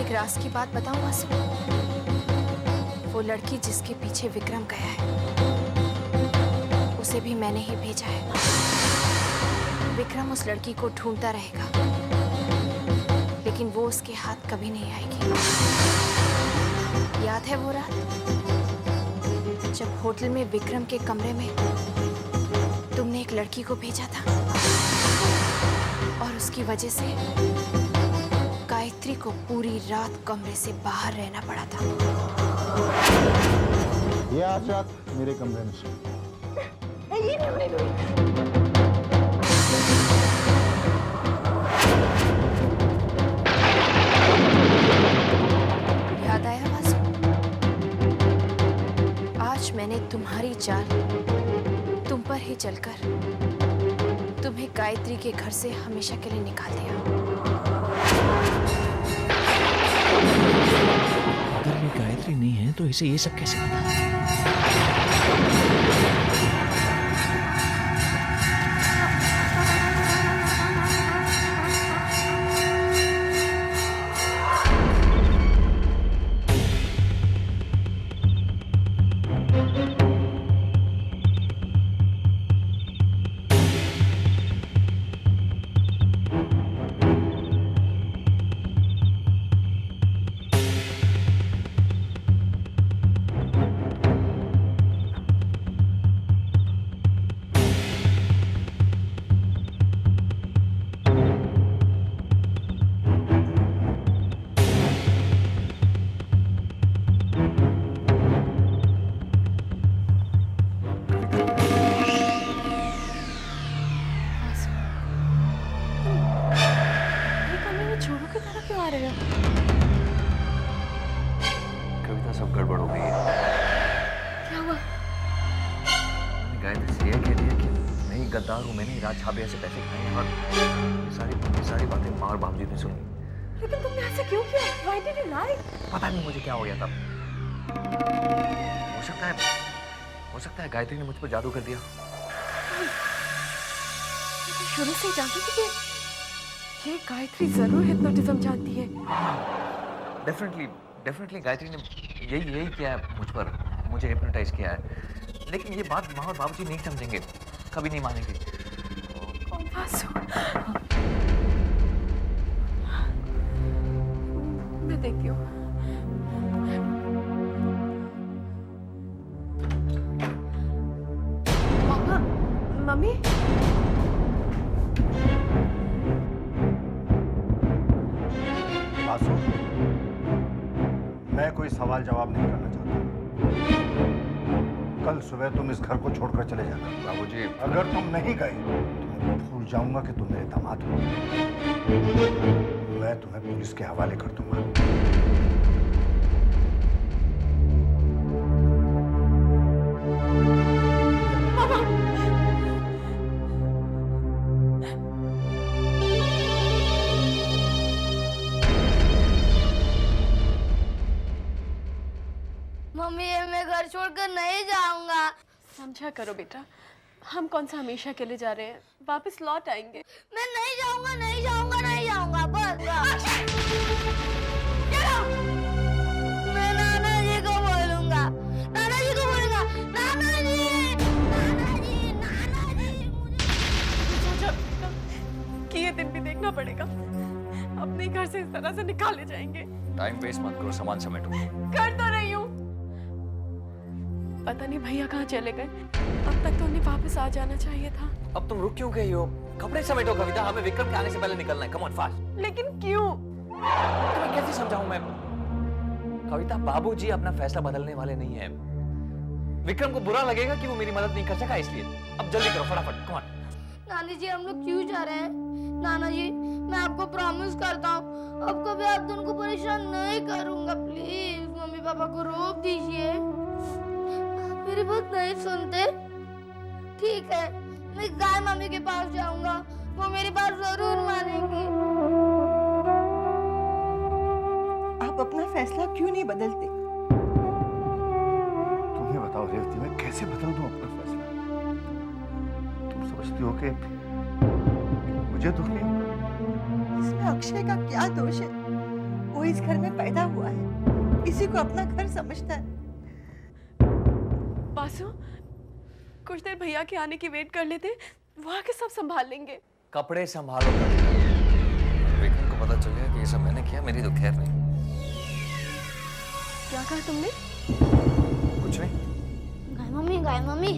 राज की बात बताऊं आसिफ? वो लड़की जिसके पीछे विक्रम गया है, उसे भी मैंने ही भेजा है। विक्रम उस लड़की को ढूंढता रहेगा, लेकिन वो उसके हाथ कभी नहीं आएगी। याद है वो रात जब होटल में विक्रम के कमरे में तुमने एक लड़की को भेजा था और उसकी वजह से गायत्री को पूरी रात कमरे से बाहर रहना पड़ा था। ये आज रात मेरे कमरे में सो। याद आया वासु? आज मैंने चलकर तुम्हें गायत्री के घर से हमेशा के लिए निकाल दिया। अगर ये गायत्री नहीं है तो इसे ये सब कैसे पता? कविता, सब गड़बड़ हो गई है। क्या हुआ? मैंने गायत्री से यह कह दिया कि मैं ही गद्दार हूँ, मैंने ही राज छाबड़िया से पैसे खाए हैं, और ये सारी बातें माँ और बाबूजी ने सुनी। लेकिन तुमने ऐसे क्यों किया? Why did you lie? पता नहीं मुझे क्या हो गया तब। हो सकता है गायत्री ने मुझ पर जादू कर दिया। शुरू से ही जानती थी कि ये गायत्री जरूर हिप्नोटिज्म जानती है। डेफिनेटली गायत्री ने यही किया है मुझ पर, मुझे हिप्नोटाइज किया है। लेकिन ये बात माँ और बाबूजी नहीं समझेंगे, कभी नहीं मानेंगे। मैं देखती हूँ। मम्मी, बासु, मैं कोई सवाल जवाब नहीं करना चाहता। कल सुबह तुम इस घर को छोड़कर चले जाना। बाबूजी, अगर तुम नहीं गए तो मैं भूल जाऊंगा कि तुम मेरे दामाद हो। मैं तुम्हें पुलिस के हवाले कर दूंगा। मम्मी, मैं घर छोड़कर नहीं जाऊंगा। समझा करो बेटा, हम कौन सा हमेशा के लिए जा रहे हैं, वापस लौट आएंगे। मैं नहीं जाऊंगा, नहीं जाऊंगा, नहीं जाऊंगा, बस। मैं नाना जी को बोलूंगा, नाना जी को बोलूंगा, नाना जी, नाना जी, नाना जी। सोचा बेटा कि ये दिन भी देखना पड़ेगा, अपने घर से इस तरह से निकाले जाएंगे। टाइम वेस्ट मत करो, सामान समेटो। कर तो रही हूँ। पता नहीं भैया कहाँ चले गए, अब तक तो उन्हें वापस आ जाना चाहिए था। अब तुम रुक क्यों गई हो? कपड़े समेटो कविता, हमें विक्रम के आने से पहले निकलना है। Come on fast. लेकिन क्यों? तुम्हें कैसे समझाऊं मैं? कविता, बाबूजी अपना फैसला बदलने वाले नहीं है। विक्रम को बुरा लगेगा कि वो मेरी मदद नहीं कर सका, इसलिए अब जल्दी करो, फटाफट। Come on. नानी जी, हम लोग क्यों जा रहे हैं? नाना जी, मैं आपको प्रॉमिस करता हूँ, अब कभी आप दोनों को परेशान नहीं करूंगा। प्लीज मम्मी पापा को रोक दीजिए। मेरी बात नहीं सुनते? ठीक है, मैं गाय मम्मी के पास जाऊंगा, वो मेरी बात जरूर मानेंगी। आप अपना फैसला क्यों नहीं बदलते? तुम्हें बताओ रेवती, मैं कैसे बदल दूं अपना फैसला? तुम समझती हो कि मुझे दुख नहीं होगा? इसमें अक्षय का क्या दोष है? वो इस घर में पैदा हुआ है, इसी को अपना घर समझता है। बासु, कुछ देर भैया के आने की वेट कर लेते, वो आके सब संभाल लेंगे। कपड़े संभालो। विक्रम को पता चल गया कि ये सब मैंने किया, मेरी तो खैर नहीं। क्या कहा तुमने? कुछ नहीं। गाय मम्मी,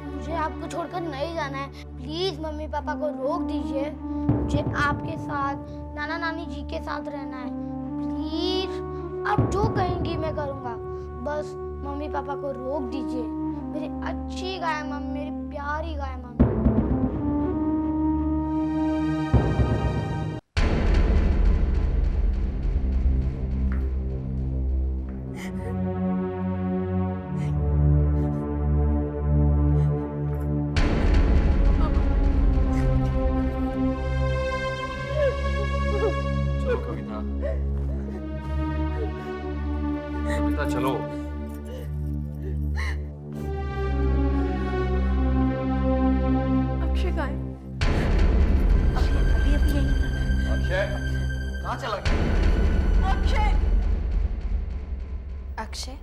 मुझे आपको छोड़कर नहीं जाना है। प्लीज मम्मी पापा को रोक दीजिए, मुझे आपके साथ, नाना नानी जी के साथ रहना है। प्लीज, आप जो कहेंगी मैं करूँगा, बस मम्मी पापा को रोक दीजिए। मेरी अच्छी गाय मम्मी, मेरी प्यारी गाय मम्मी। कविता चलो। अक्षय कहाँ है? अभी अभी यहीं था। अक्षय कहाँ चला गया? अक्षय अक्षय,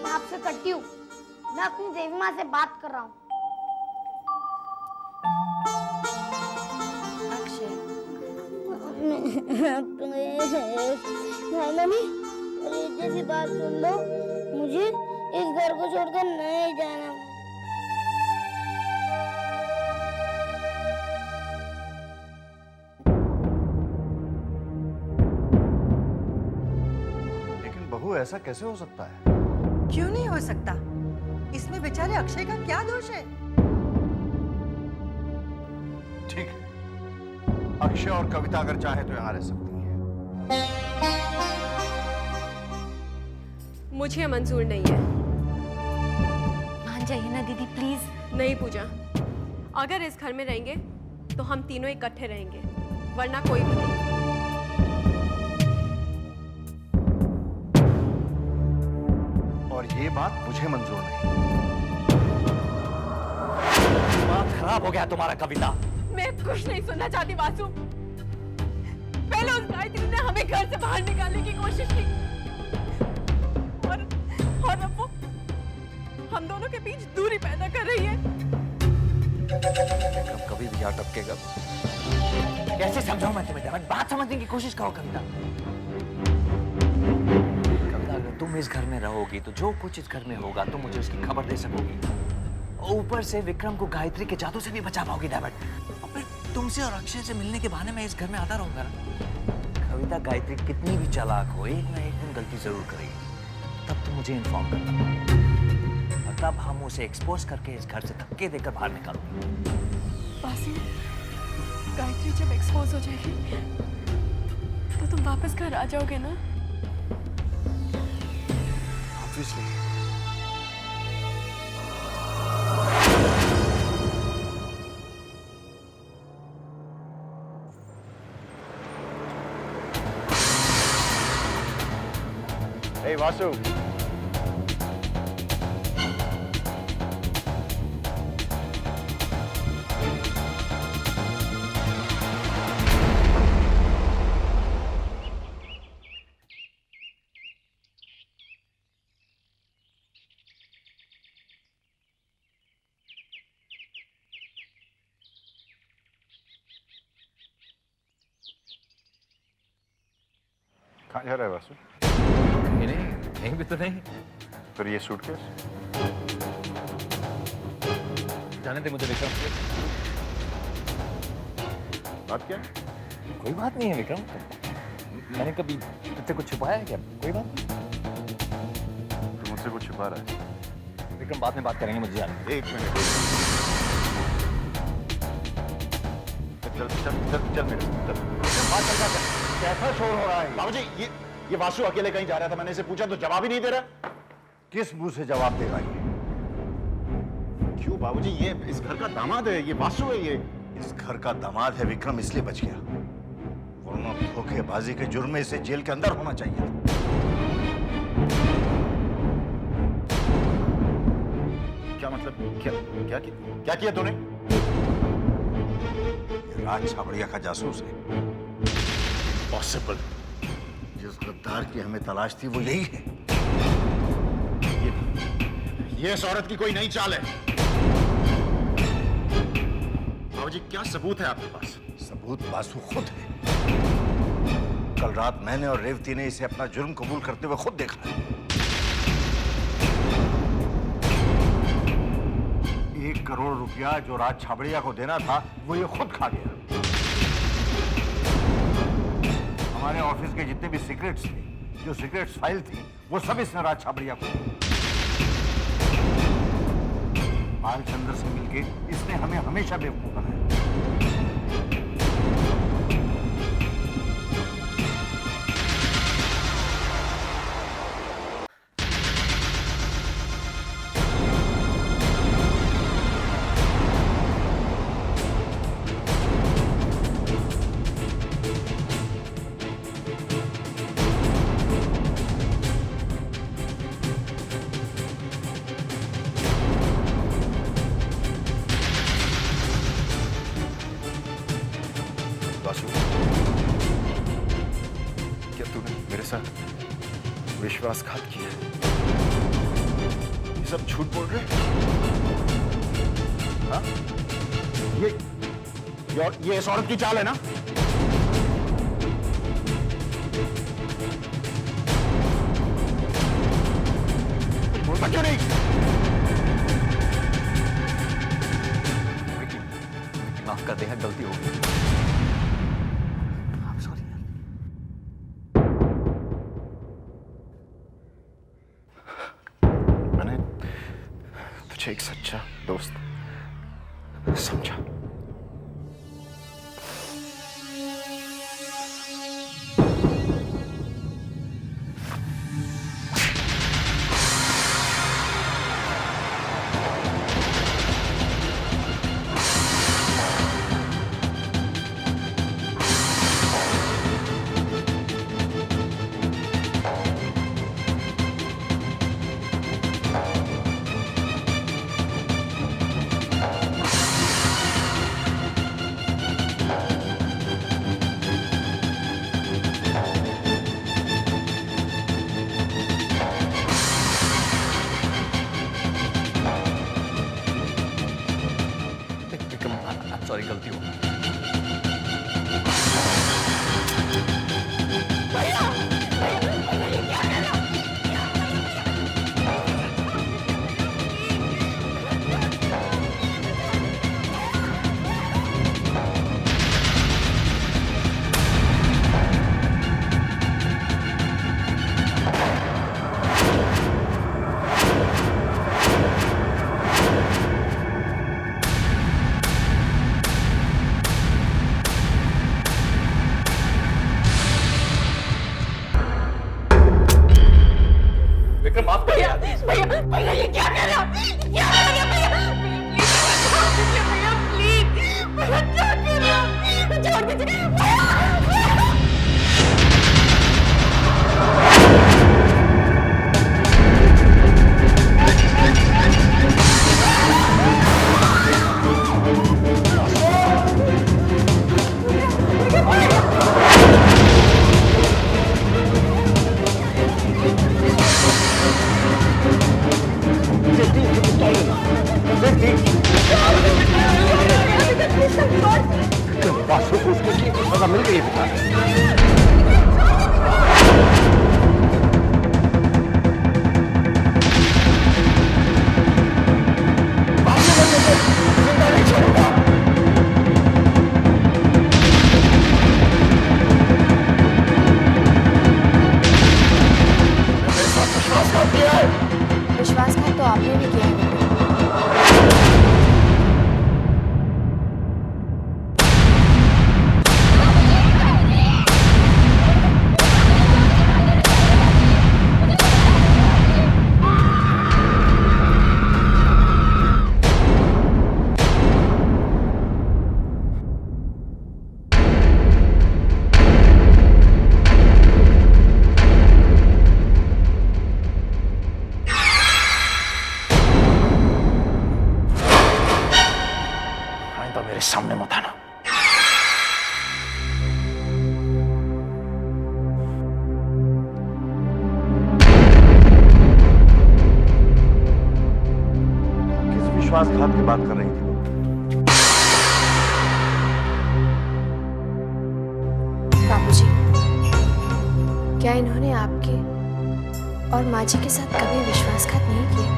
मैं आपसे कटी हूँ। मैं अपनी देवी माँ से बात कर रहा हूँ। अक्षय, हाँ मम्मी, प्लीज जैसी बात सुन लो। मुझे इस घर को छोड़कर नहीं जाना। लेकिन बहू ऐसा कैसे हो सकता है? क्यों नहीं हो सकता? इसमें बेचारे अक्षय का क्या दोष है? ठीक है, अक्षय और कविता अगर चाहे तो यहाँ रह सकती है। मुझे मंजूर नहीं है। मान जाइए ना दीदी प्लीज। नहीं पूजा, अगर इस घर में रहेंगे तो हम तीनों इकट्ठे रहेंगे, वरना कोई भी नहीं। और ये बात मुझे मंजूर नहीं। दिमाग खराब हो गया तुम्हारा कविता। मैं कुछ नहीं सुनना चाहती वासु। पहले उस गायत्री ने हमें घर से बाहर निकालने की कोशिश की और अब वो हम दोनों के बीच दूरी पैदा कर रही है। कभी भी यहाँ टपकेगा। कैसे समझाऊं मैं तुम्हें? डेविड, बात समझने की कोशिश करो कविता। कविता, अगर तुम इस घर में रहोगी तो जो कुछ इस घर में होगा तुम मुझे उसकी खबर दे सकोगी। ऊपर से विक्रम को गायत्री के जादू से भी बचा पाओगी डेविड। और फिर तुमसे और अक्षय से मिलने के बहाने मैं इस घर में आता रहूंगा ना। कविता, गायत्री कितनी भी चालाक हो, एक ना एक दिन गलती जरूर करेगी। तब तुम मुझे इन्फॉर्म करना और तब हम उसे एक्सपोज करके इस घर से धक्के देकर बाहर निकालेंगे। वासु, गायत्री जब एक्सपोज हो जाएगी तो तुम वापस घर आ जाओगे ना? Obviously. Hey, Vasu. कहाँ जा रहा है वासु? नहीं नहीं, कहीं भी तो नहीं। फिर ये सूटकेस? जाने दे मुझे विक्रम। बात क्या है? कोई बात नहीं है विक्रम। मैंने कभी तुझसे कुछ छुपाया है क्या? कोई बात नहीं। तू मुझसे कुछ छुपा रहा है? विक्रम, बाद में बात करेंगे, मुझे जाने दे। एक मिनट। चल चल चल चल मेरे साथ चल। बात चल रहा है। कैसा शोर हो रहा है? बाबूजी, ये वासु अकेले कहीं जा रहा था, मैंने इसे पूछा तो जवाब ही नहीं दे रहा। किस मुंह से जवाब देगा ये? क्यों बाबूजी, ये इस घर का दामाद है, ये वासु है। ये इस घर का दामाद है विक्रम, इसलिए बच गया, वरना धोखेबाजी के जुर्म में इसे जेल के अंदर होना चाहिए था। क्या मतलब? क्या किया तूने? ये राज छाबड़िया का जासूस है। पॉसिबल। जिस गद्दार की हमें तलाश थी वो यही है। ये इस औरत की कोई नई चाल है। बाबूजी, क्या सबूत है आपके पास? सबूत वासु खुद है। कल रात मैंने और रेवती ने इसे अपना जुर्म कबूल करते हुए खुद देखा है। 1 करोड़ रुपया जो राज छाबड़िया को देना था वो ये खुद खा गया। हमारे ऑफिस के जितने भी सीक्रेट्स थे, जो सीक्रेट्स फाइल थी, वो सब इसने राज छाबड़िया को दी। बालचंद्र से मिलके इसने हमें हमेशा बेवकूफ बनाया। वासु, क्या तूने मेरे साथ विश्वासघात किया? ये सब झूठ बोल रहे? हाँ? ये इस औरत की चाल है ना? बोलता क्यों नहीं? माफ कर दे, गलती हो गई। सॉरी। मैंने तुझे एक सच्चा दोस्त समझा। सॉरी, गलती हो गई। माफ कर यार। भैया ये क्या कर रहा? क्या कर रहा भैया? प्लीज भैया क्या कर रहा? छोड़ दीजिए वासु को उसके लिए सजा मिल गई है। विश्वासघात तो आपने भी किया है। मेरे सामने मत आना। किस विश्वासघात की बात कर रही थी? बाबूजी, क्या इन्होंने आपके और माँ जी के साथ कभी विश्वासघात नहीं किया?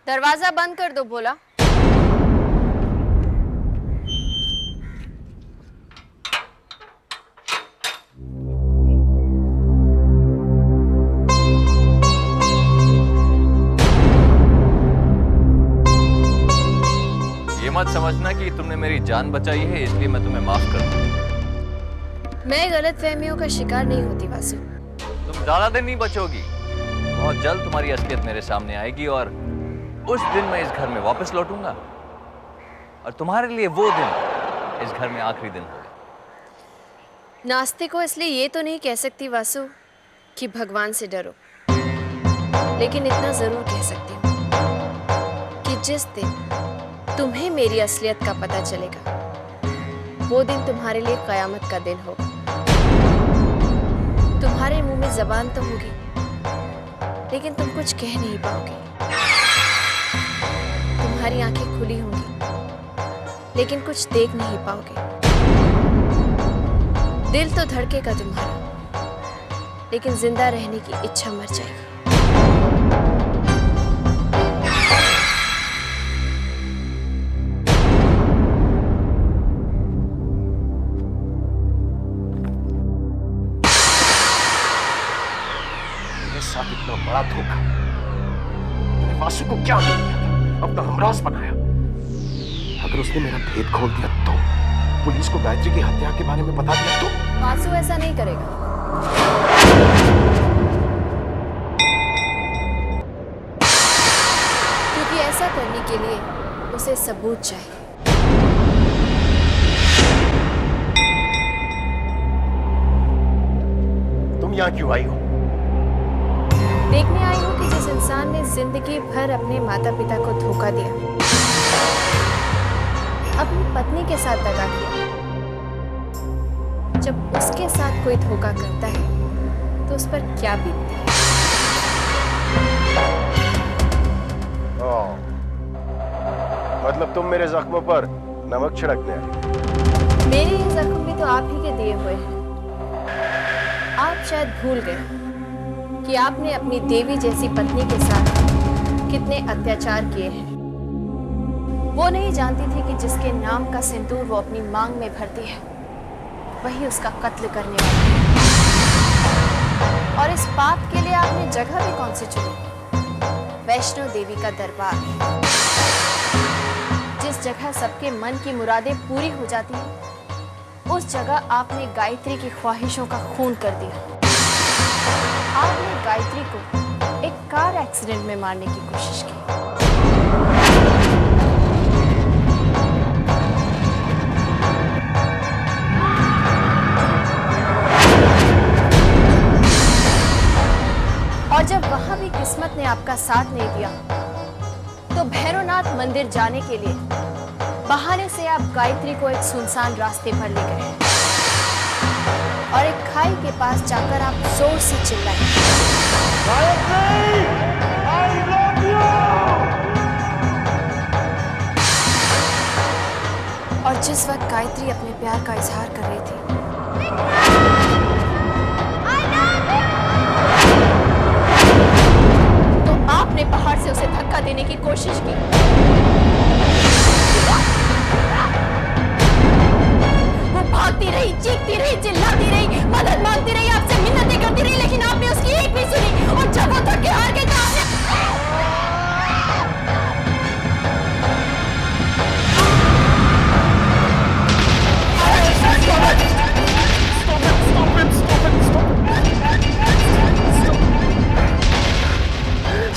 दरवाजा बंद कर दो भोला। ये मत समझना कि तुमने मेरी जान बचाई है इसलिए मैं तुम्हें माफ कर दूं। मैं गलतफहमियों का शिकार नहीं होती वासु। तुम ज्यादा दिन नहीं बचोगी। बहुत जल्द तुम्हारी असलियत मेरे सामने आएगी और उस दिन मैं इस घर में वापस लौटूंगा और तुम्हारे लिए वो दिन इस घर में आखिरी दिन होगा। नास्तिक को इसलिए ये तो नहीं कह सकती वासु कि भगवान से डरो, लेकिन इतना जरूर कह सकती हूँ कि जिस दिन तुम्हें मेरी असलियत का पता चलेगा वो दिन तुम्हारे लिए कयामत का दिन होगा। तुम्हारे मुंह में जबान तो होगी लेकिन तुम कुछ कह नहीं पाओगे। तुम्हारी आंखें खुली होंगी लेकिन कुछ देख नहीं पाओगे। दिल तो धड़केगा तुम्हारा लेकिन जिंदा रहने की इच्छा मर जाएगी। मेरे साथ इतना बड़ा धोखा, मैंने वासु को क्या नहीं किया था, अपना हमराज बनाया। अगर उसने मेरा भेद खोल दिया तो, पुलिस को गायत्री की हत्या के बारे में बता दिया तो। वासु ऐसा नहीं करेगा। क्योंकि ऐसा करने के लिए उसे सबूत चाहिए। तुम यहाँ क्यों आई हो? देखने आई हूँ कि जिस इंसान ने जिंदगी भर अपने माता पिता को धोखा दिया, अपनी पत्नी के साथ दगा किया, जब उसके साथ कोई धोखा करता है तो उस पर क्या बीतती है। मतलब तुम मेरे जख्मों पर नमक छिड़कने आई? मेरे ये जख्म भी तो आप ही के दिए हुए हैं। आप शायद भूल गए कि आपने अपनी देवी जैसी पत्नी के साथ कितने अत्याचार किए हैं। वो नहीं जानती थी कि जिसके नाम का सिंदूर वो अपनी मांग में भरती है वही उसका कत्ल करने वाला है। और इस पाप के लिए आपने जगह भी कौन सी चुनी? वैष्णो देवी का दरबार। जिस जगह सबके मन की मुरादें पूरी हो जाती हैं, उस जगह आपने गायत्री की ख्वाहिशों का खून कर दिया। आपने गायत्री को एक कार एक्सीडेंट में मारने की कोशिश की। और जब वहां भी किस्मत ने आपका साथ नहीं दिया तो भैरवनाथ मंदिर जाने के लिए बहाने से आप गायत्री को एक सुनसान रास्ते पर ले गए और एक खाई के पास जाकर आप जोर से चिल्लाए, और जिस वक्त गायत्री अपने प्यार का इजहार कर रही थी तो आपने पहाड़ से उसे धक्का देने की कोशिश की। वो भागती रही, चीखती रही, चिल्लाती रही, मदद मांगती रही, आपसे मिन्नतें करती रही, लेकिन आपने उसकी एक भी सुनी। और जब वो थक के हार गई तो आपने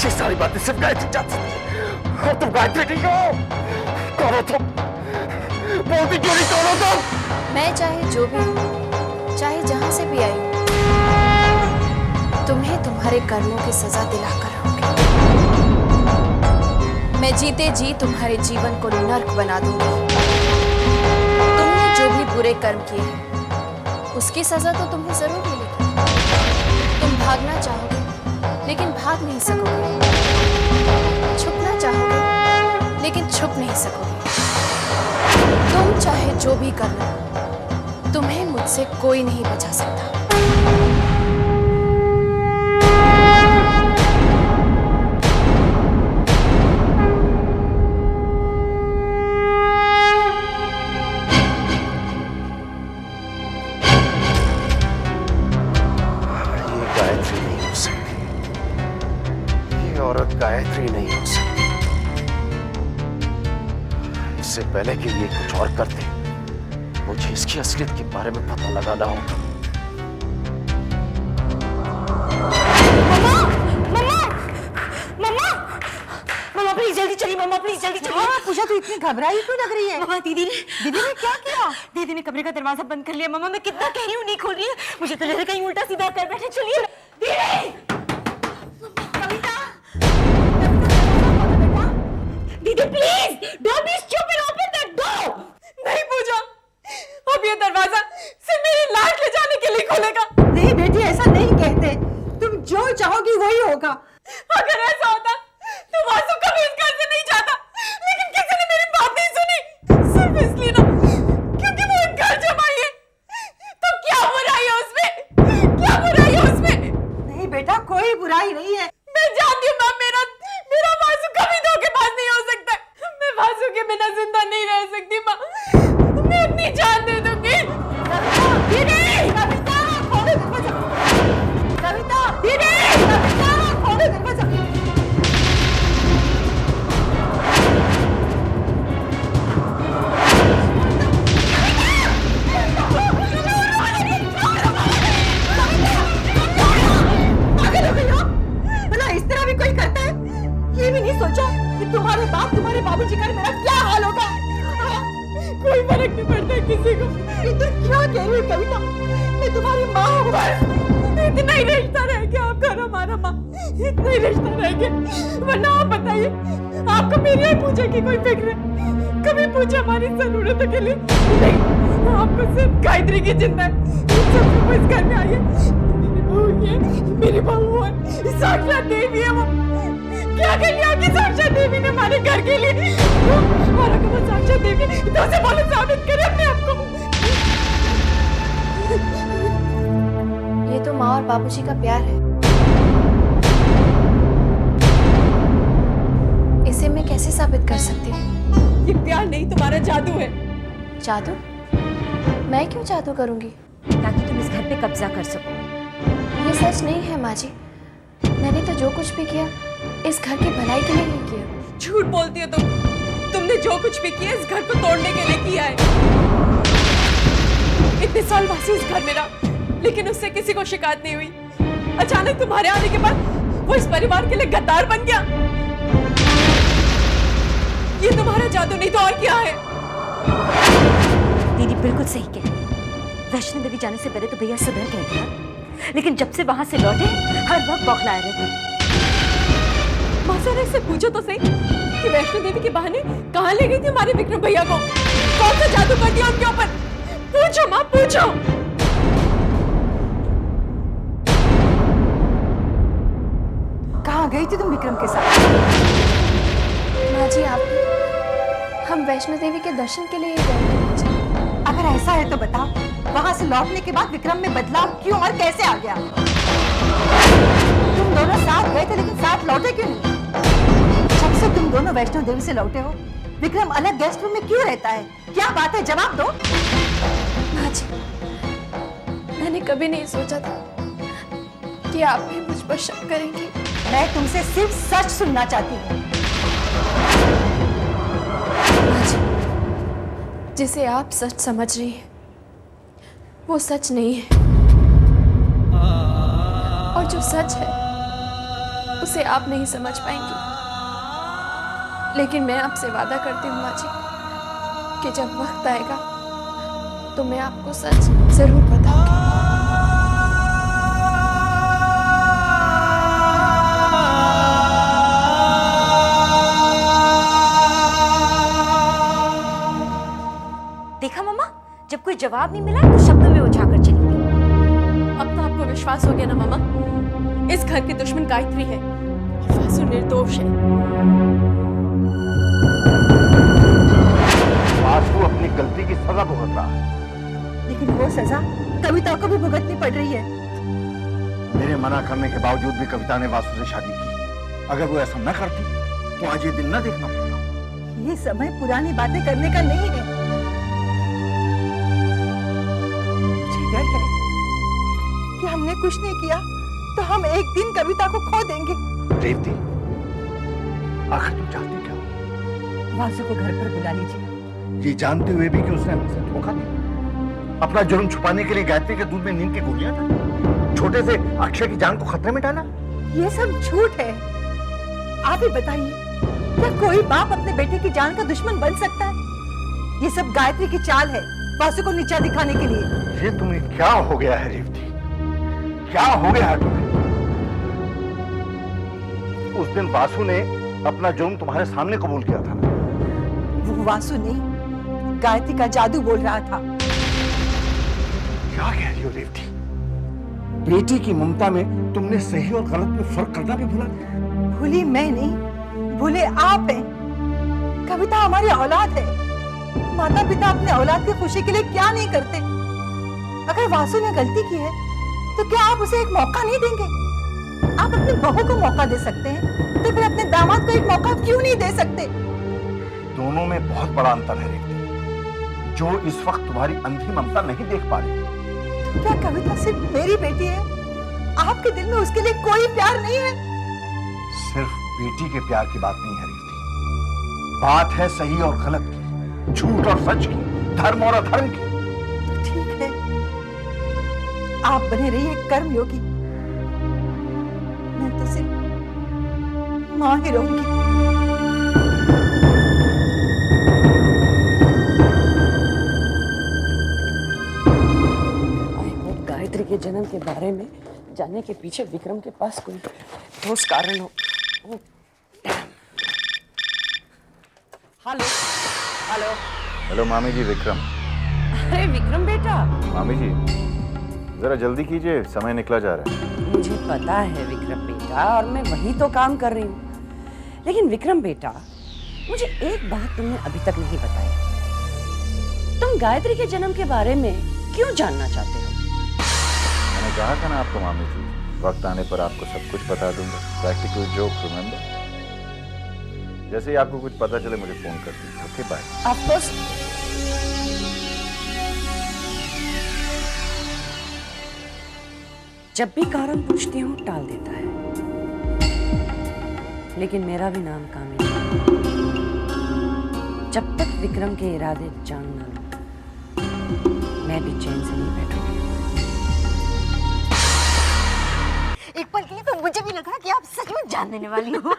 ये सारी बातें सिर्फ गायत्री जानती थी और तुम गायत्री नहीं हो। कौन हो तुम? बोलती क्यों नहीं? कौन हो तुम? मैं चाहे जो भी हूँ, चाहे जहां से भी आई हूँ, तुम्हें तुम्हारे कर्मों की सजा दिलाकर रहूंगी। मैं जीते जी तुम्हारे जीवन को नर्क बना दूंगी। तुमने जो भी बुरे कर्म किए हैं उसकी सजा तो तुम्हें जरूर मिलेगी। तुम भागना चाहोगे लेकिन भाग नहीं सकोगे, छुपना चाहोगे लेकिन छुप नहीं सकोगे। तुम चाहे जो भी कर लो, तुम्हें मुझसे कोई नहीं बचा सकता। ये गायत्री नहीं हो सकती, ये औरत गायत्री नहीं हो सकती। उससे पहले कि ये कुछ और करते, मुझे इसकी असलियत के बारे में पता लगाना होगा। मम्मा प्लीज जल्दी चलिए, मम्मा प्लीज जल्दी चलिए। पूजा तू इतनी घबराई क्यों लग रही है? मम्मा दीदी ने क्या किया? दीदी ने कमरे का दरवाजा बंद कर लिया। मम्मा मैं कितना कह रही हूँ नहीं खोल रही है, मुझे तो जैसे कहीं उल्टा सीधा कर बैठे। चलिए दीदी please don't be stupid, open that door. नहीं पूजा, अब ये दरवाजा सिर्फ मेरी लाश ले जाने के लिए खोलेगा। नहीं बेटी, ऐसा नहीं कहते। तुम जो चाहोगी वही होगा। अगर ऐसा होता तो वासु कभी इस घर से नहीं जाता, लेकिन किसी ने मेरी बात नहीं सुनी, सिर्फ इसलिए ना क्योंकि वो एक घर जमाई है। तो क्या बुराई है उसमें? क्या बुराई है उसमें? नहीं बेटा, कोई बुराई नहीं है। मैं जानती हूँ माँ, मेरा वासु कभी धोखेबाज नहीं हो सकता। मैं वासु के बिना जिंदा नहीं रह सकती माँ, मैं अपनी जान दे दूंगी। कविता, खोलो दरवाजा। कविता, कविता, खोलो दरवाजा। इस तरह भी कोई करता है? ये भी नहीं सोचा कि तुम्हारे बाप, तुम्हारे बाबूजी का मेरा क्या हाल होगा? कोई फर्क नहीं पड़ता किसी को। ये तो क्या कह रही है कविता? मैं तुम्हारी माँ हूँ। इतना ही रिश्ता रह गया आपका और हमारा माँ, इतना ही रिश्ता रह गया। वरना आप बताइए, आपको मेरी और पूजा की कोई फिक्र है? कभी पूछा हमारी जरूरतों के लिए? नहीं, आपको सिर्फ गायत्री की चिंता है। सब इस घर में आई है, मेरी बहू है, साक्षात देवी है वो। क्या कर लिया आपकी साक्षात देवी ने हमारे घर के लिए? और अगर वो साक्षात देवी तो उसे बोलो साबित करे अपने आप को। ये तो माँ और बाबूजी का प्यार है, इसे मैं कैसे साबित कर सकती हूँ? ये प्यार नहीं, तुम्हारा जादू है। जादू? मैं क्यों जादू करूंगी? ताकि तुम इस घर पे कब्जा कर सको। ये सच नहीं है माँ जी, मैंने तो जो कुछ भी किया इस घर की भलाई के लिए नहीं किया। झूठ बोलती हो तुमने जो कुछ भी किया इस घर को तोड़ने के लिए किया है। इतने साल वासी इस घर में रहा, लेकिन उससे किसी को शिकायत नहीं हुई। अचानक तुम्हारे आने के बाद वो इस परिवार के लिए गद्दार बन गया। ये तुम्हारा जादू नहीं तो और क्या है? दीदी बिल्कुल सही कह रही है। वैष्णो देवी जाने से पहले तो भैया सुबह कह दिया, लेकिन जब से वहां से लौटे हर वक्त बौखलाए रहते। मासा से पूछो तो सही कि वैष्णो देवी के बहाने कहाँ ले गई थी हमारे विक्रम भैया को? कौन सा जादू कर दिया उनके ऊपर? पूछो माँ, पूछो। कहाँ गई थी तुम विक्रम के साथ? माँ जी आप, हम वैष्णो देवी के दर्शन के लिए ही गए थे माँ जी। अगर ऐसा है तो बता, वहां से लौटने के बाद विक्रम में बदलाव क्यों और कैसे आ गया? तुम दोनों साथ गए थे लेकिन साथ लौटे क्यों नहीं? जब से तुम दोनों वैष्णो देवी से लौटे हो, विक्रम अलग गेस्ट रूम में क्यों रहता है? क्या बात है, जवाब दो। माँ जी, मैंने कभी नहीं सोचा था कि आप भी मुझ पर शक करेंगी। मैं तुमसे सिर्फ सच सुनना चाहती हूँ। माँ जी, जिसे आप सच समझ रही हैं वो सच नहीं है, और जो सच है उसे आप नहीं समझ पाएंगी। लेकिन मैं आपसे वादा करती हूँ माँ जी कि जब वक्त आएगा तो मैं आपको सच जरूर बताऊंगी। देखा मम्मा, जब कोई जवाब नहीं मिला तो शब्दों में उछाकर चली गई। अब तो आपको विश्वास हो गया ना मामा? इस घर की दुश्मन गायत्री है और वासु निर्दोष है। वासु अपनी गलती की सजा भुगत रहा है, लेकिन वो सजा कविता को भी भुगतनी पड़ रही है। मेरे मना करने के बावजूद भी कविता ने वासु से शादी की। अगर वो ऐसा न करती तो आज ये दिन न देखना पड़ता। ये समय पुरानी बातें करने का नहीं है। मुझे डर है कि हमने कुछ नहीं किया तो हम एक दिन कविता को खो देंगे। रेवती, आखिर तुम चाहती क्या? वासु को घर पर बुला लीजिए ये जानते हुए भी कि उसने हमसे धोखा दिया, अपना जुर्म छुपाने के लिए गायत्री के दूध में नींद की गोलियां डाली, छोटे से अक्षय की जान को खतरे में डाला। ये सब झूठ है। आप ही बताइए, क्या कोई बाप अपने बेटे की जान का दुश्मन बन सकता है? ये सब गायत्री की चाल है, वासु को नीचा दिखाने के लिए। ये तुम्हें क्या हो गया है रेवती, क्या हो गया है तुम्हें? उस दिन वासु ने अपना जुर्म तुम्हारे सामने कबूल किया था। वो वासु नहीं, गायत्री का जादू बोल रहा था। क्या कह रही हो रेवती? बेटी की ममता में तुमने सही और गलत में फर्क करना भी भुला दिया। भूली मैं नहीं, भूले आप हैं। कविता हमारी औलाद है। माता पिता अपने औलाद की खुशी के लिए क्या नहीं करते? अगर वासु ने गलती की है तो क्या आप उसे एक मौका नहीं देंगे? आप अपनी बहू को मौका दे सकते हैं, तो फिर अपने दामाद को एक मौका क्यों नहीं दे सकते? दोनों में बहुत बड़ा अंतर है रेवती, जो इस वक्त तुम्हारी अंधी ममता नहीं देख पा रही। तो क्या कविता सिर्फ मेरी बेटी है? आपके दिल में उसके लिए कोई प्यार नहीं है? सिर्फ बेटी के प्यार की बात नहीं है रेवती, बात है सही और गलत की, झूठ और सच की, धर्म और अधर्म की। तो ठीक है, आप बने रहिए कर्मयोगी, मैं तो सिर्फ मां ही रहूंगी। गायत्री के जन्म के बारे में जानने के पीछे विक्रम के पास कोई ठोस कारण हो। हेलो हेलो हेलो मामी जी, विक्रम। अरे विक्रम बेटा। मामी जी जरा जल्दी कीजिए, समय निकला जा रहा है। मुझे पता है विक्रम बेटा, और मैं वही तो काम कर रही हूँ। लेकिन विक्रम बेटा, मुझे एक बात तुमने अभी तक नहीं बताई। तुम गायत्री के जन्म के बारे में क्यों जानना चाहते हो? मैंने कहा था ना आपको मामी जी, वक्त आने पर आपको सब कुछ बता दूंगा। Practical joke, remember? जैसे ही आपको कुछ पता चले मुझे फोन कर दीजिए। Okay, bye. Of course. जब भी कारण पूछती हूँ टाल देता है, लेकिन मेरा भी नाम कामिनी है। जब तक विक्रम के इरादे जान ना लूं, मैं भी चैन से नहीं बैठूंगी। एक पल के लिए तो मुझे भी लगा कि आप सच में जान देने वाली हो।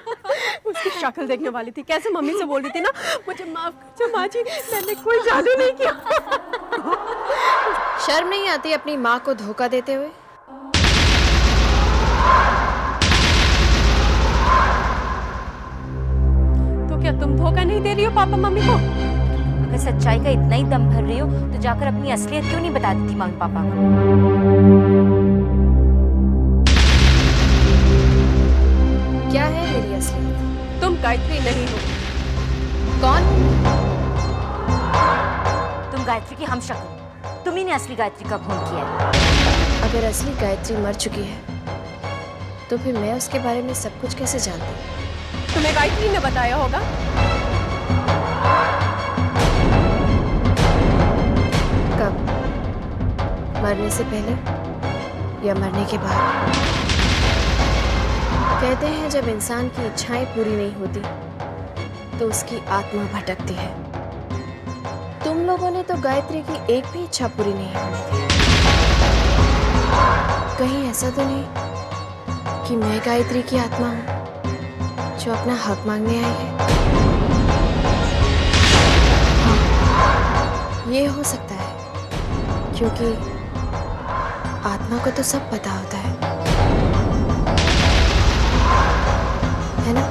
उसकी शक्ल देखने वाली थी, कैसे मम्मी से बोल रही थी ना, मुझे माफ कर माँ जी, मैंने कोई जादू नहीं किया। शर्म नहीं आती अपनी माँ को धोखा देते हुए? तो क्या तुम धोखा नहीं दे रही हो पापा मम्मी को? अगर सच्चाई का इतना ही दम भर रही हो तो जाकर अपनी असलियत क्यों नहीं बता देती मम्मी पापा को? क्या है मेरी असलियत? तुम गायत्री नहीं हो। कौन? तुम गायत्री की हमशक्ल, तुम्ही ने असली गायत्री का खून किया है। अगर असली गायत्री मर चुकी है तो फिर मैं उसके बारे में सब कुछ कैसे जानती? तुम्हें गायत्री ने बताया होगा। कब? मरने से पहले या मरने के बाद? कहते हैं जब इंसान की इच्छाएं पूरी नहीं होती तो उसकी आत्मा भटकती है। तुम लोगों ने तो गायत्री की एक भी इच्छा पूरी नहीं होने दी। कहीं ऐसा तो नहीं कि मैं गायत्री की आत्मा हूँ जो अपना हक मांगने आई है? हाँ, ये हो सकता है, क्योंकि आत्मा को तो सब पता होता है ना?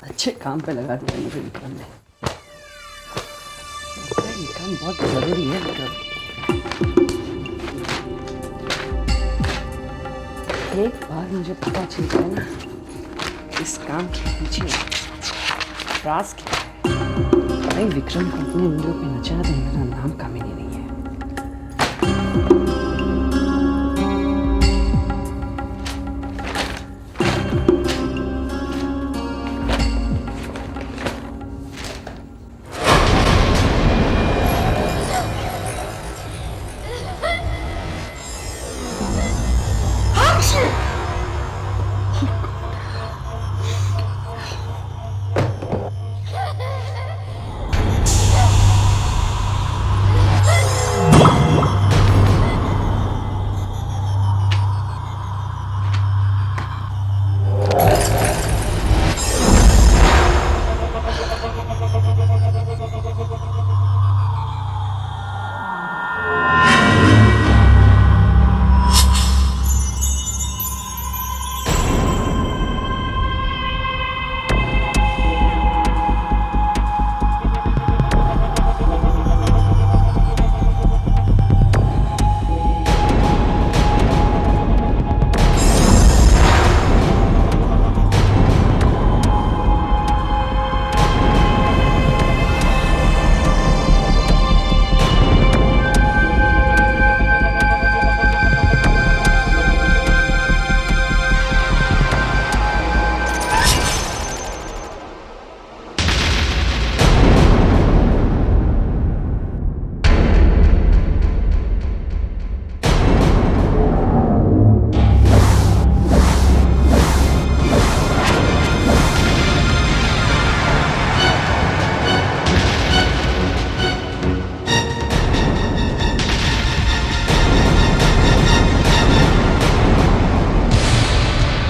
अच्छे काम पे लगा दिया मुझे विक्रम ने। ये काम बहुत जरूरी है विक्रम। एक बार मुझे पता चल गया ना इस काम के पीछे राज क्या है? भाई विक्रम को अपने इंद्रों पे नचा दे, मेरा नाम कामिनी नहीं।